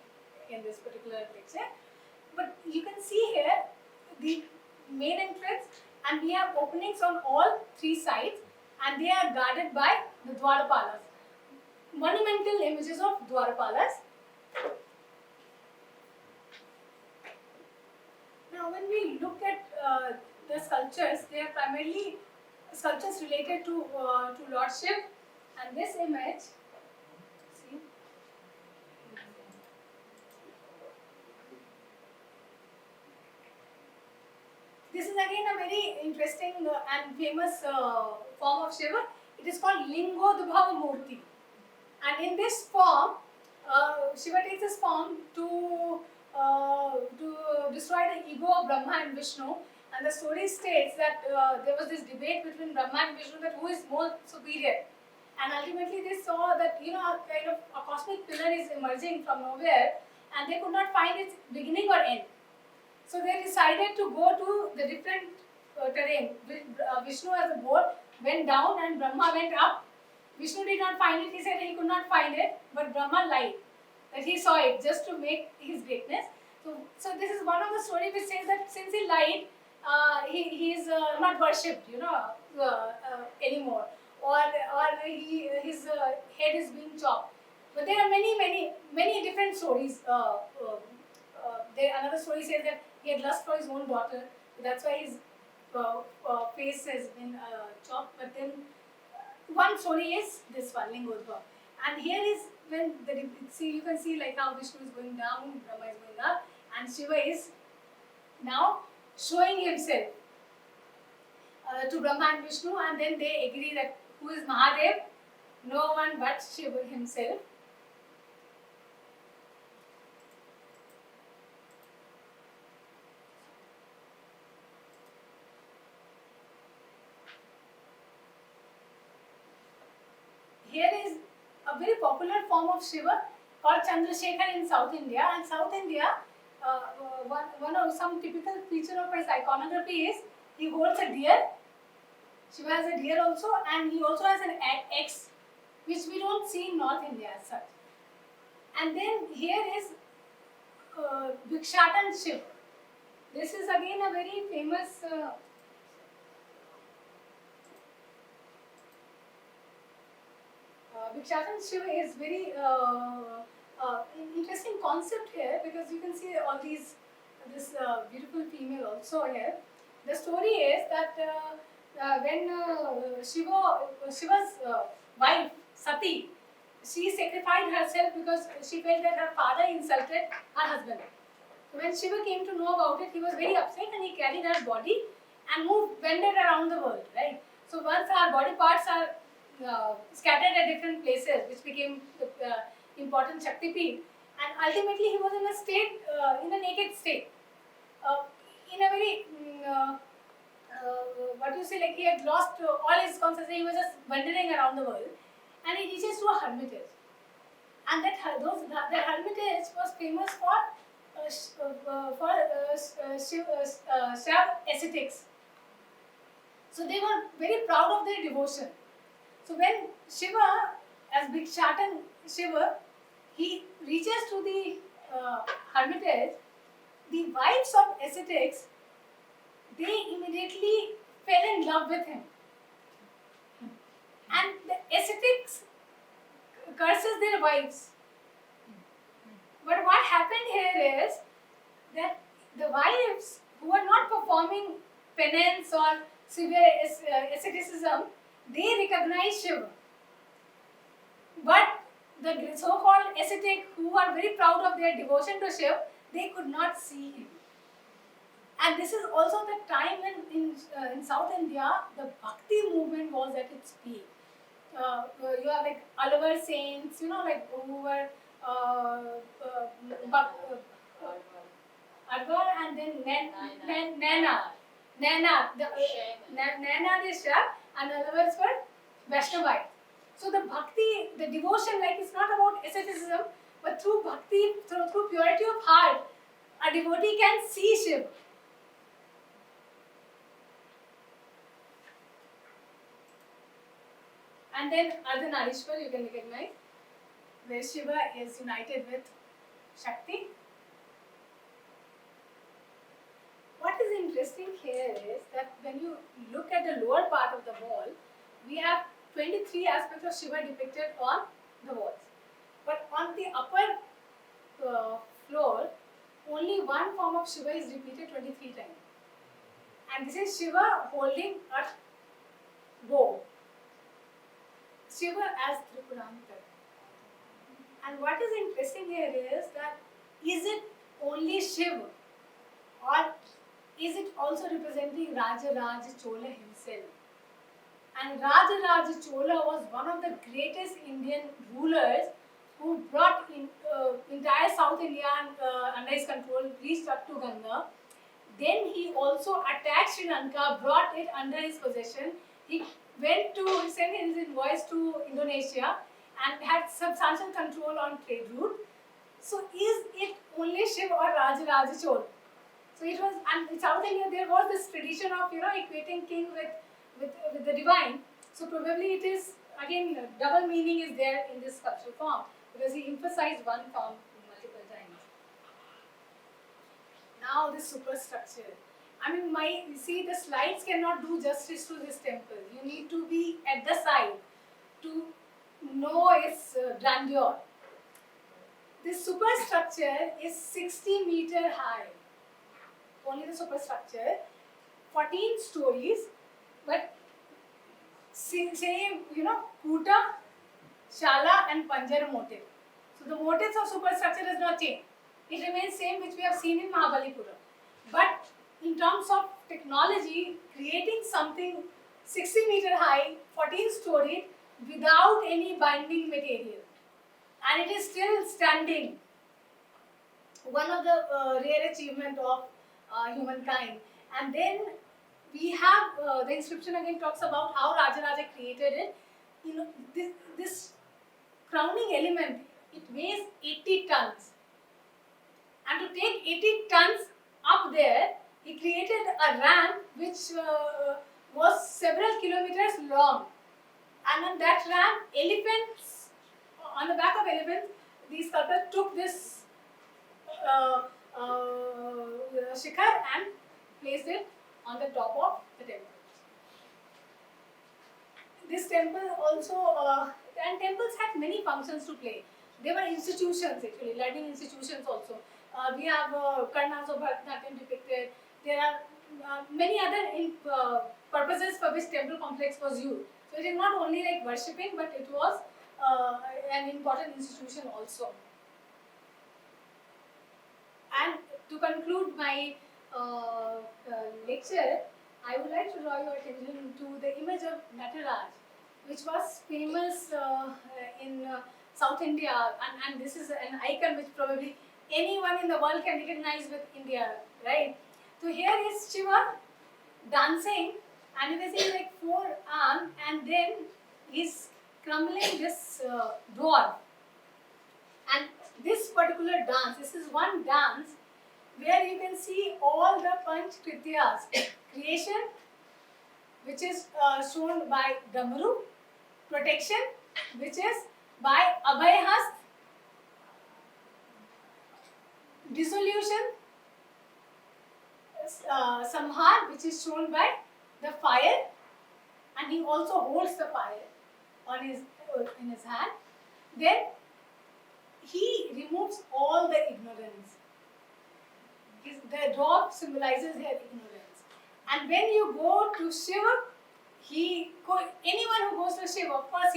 in this particular lecture. But you can see here the main entrance and we have openings on all three sides, and they are guarded by the Dwarapalas. Monumental images of Dwarapalas. Now, when we look at the sculptures, they are primarily sculptures related to Lord Shiv, and this image, see, this is again a very interesting and famous form of Shiva. It is called Lingodbhava Murti, and in this form, Shiva takes this form to destroy the ego of Brahma and Vishnu. And the story states that there was this debate between Brahma and Vishnu that who is more superior. And ultimately they saw that a kind of a cosmic pillar is emerging from nowhere, and they could not find its beginning or end. So they decided to go to the different terrain. Vishnu as a board went down and Brahma went up. Vishnu did not find it. He said he could not find it, but Brahma lied that he saw it just to make his greatness. So this is one of the stories which says that since he lied, he is not worshipped, anymore, or his head is being chopped. But there are many different stories. Another story says that he had lust for his own daughter, that's why his face has been chopped. But then one story is this one, Lingodbhava. And here is when you can see like how Vishnu is going down, Brahma is going up, and Shiva is now showing himself to Brahma and Vishnu, and then they agree that who is Mahadev? No one but Shiva himself. Here is a very popular form of Shiva called Chandrasekhar in South India. And South India, one of some typical feature of his iconography is he holds a deer. Shiva has a deer also, and he also has an axe, which we don't see in North India as such. And then here is Bhikshatan Shiva. This is again a very famous Bhikshatan Shiva is very interesting concept here, because you can see all this beautiful female also here. The story is that when Shiva's wife Sati, she sacrificed herself because she felt that her father insulted her husband. So when Shiva came to know about it, he was very upset, and he carried her body and went around the world, right? So once our body parts are scattered at different places, which became the important Shaktipeeth, and ultimately he was in a state, in a naked state, in a very like he had lost all his consciousness. He was just wandering around the world, and he reaches to a hermitage, and that hermitage was famous for ascetics. So they were very proud of their devotion. So when Shiva, as Bhikshatan Shiva, he reaches to the hermitage, the wives of ascetics, they immediately fell in love with him. And the ascetics curses their wives. But what happened here is that the wives who are not performing penance or severe asceticism, they recognize Shiva. But the so-called ascetic who are very proud of their devotion to Shiva, they could not see him. And this is also the time when in South India, the Bhakti movement was at its peak. You have like Alavar saints, like who were Advar and then Nana. Nana the Shah, and others were Vaishnavite. So the bhakti, the devotion, like it's not about asceticism, but through bhakti, through purity of heart, a devotee can see Shiva. And then Ardhanarishwar you can recognize, where Shiva is united with Shakti. What is interesting interesting here is that when you look at the lower part of the wall, we have 23 aspects of Shiva depicted on the walls. But on the upper floor, only one form of Shiva is repeated 23 times. And this is Shiva holding a bow. Shiva as Tripurantar. And what is interesting here is that is it only Shiva or is it also representing Rajaraja Chola himself? And Rajaraja Chola was one of the greatest Indian rulers who brought entire South India under his control, reached up to Ganga. Then he also attacked Sri Lanka, brought it under his possession. He sent his envoys to Indonesia and had substantial control on trade route. So is it only Shiv or Rajaraja Chola? So it was, and in South India there was this tradition of equating king with the divine. So probably it is again double meaning is there in this sculptural form because he emphasized one form multiple times. Now this superstructure. I mean, you see, the slides cannot do justice to this temple. You need to be at the side to know its grandeur. This superstructure is 60 meter high. Only the superstructure, 14 stories, but same, Kuta, Shala and Panjara motif. So the motifs of superstructure does not change. It remains same which we have seen in Mahabalipuram. But in terms of technology, creating something 60 meter high, 14 storied without any binding material. And it is still standing. One of the rare achievement of humankind. And then we have the inscription again talks about how Rajaraja created it. This crowning element, it weighs 80 tons. And to take 80 tons up there, he created a ramp which was several kilometers long. And on that ramp, elephants, on the back of elephants, the sculptor took this shikhar and placed it on the top of the temple. This temple also, and temples had many functions to play. They were institutions actually, learning institutions also. We have Karnas of Bharatanatyam depicted. There are many other purposes for which temple complex was used. So it is not only like worshipping, but it was an important institution also. And to conclude my lecture, I would like to draw your attention to the image of Nataraj, which was famous in South India, and this is an icon which probably anyone in the world can recognize with India, right? So here is Shiva dancing, and you can see like 4 arms, and then he's crumbling this dwarf. And this particular dance, this is one dance where you can see all the Panch Krityas, creation, which is shown by Damaru, protection, which is by Abhayhast, dissolution, Samhar, which is shown by the fire, and he also holds the fire on in his hand. Then he removes all the ignorance. The drop symbolizes their ignorance. And when you go to Shiva, anyone who goes to Shiva, of course,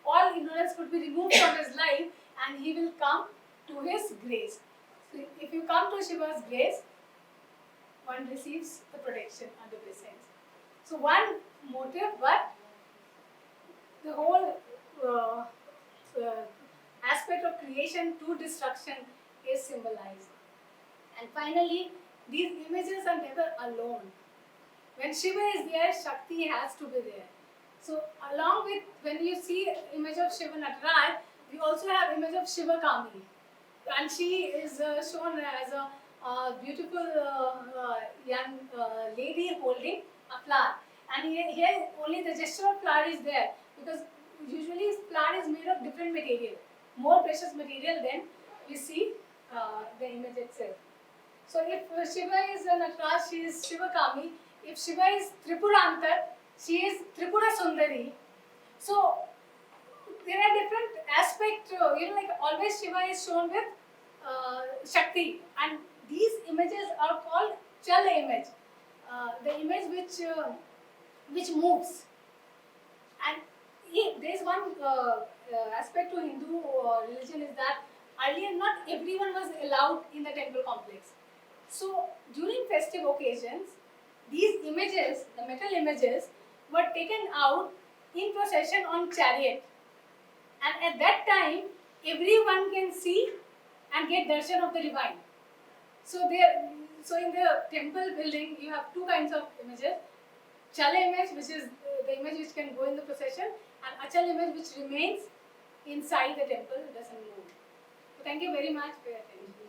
all ignorance would be removed from his life, and he will come to his grace. So if you come to Shiva's grace, one receives the protection and the blessings. So one motive, but the whole aspect of creation to destruction is symbolized. And finally, these images are never alone. When Shiva is there, Shakti has to be there. So along with, when you see image of Shiva Nataraj, we also have image of Shiva Kami. And she is shown as a beautiful young lady holding a flower. And here only the gesture of flower is there, because usually flower is made of different material, more precious material than we see the image itself. So if Shiva is Nataraj, she is Shivakami. If Shiva is Tripurantar, she is Tripura Sundari. So there are different aspects, like always Shiva is shown with Shakti, and these images are called Chala image, the image which moves. And there is one aspect to Hindu religion is that earlier not everyone was allowed in the temple complex. So during festive occasions, these images, the metal images, were taken out in procession on chariot, and at that time everyone can see and get darshan of the divine. So in the temple building, you have two kinds of images: Chala image, which is the image which can go in the procession, and Achal image, which remains inside the temple, doesn't move. So thank you very much for your attention.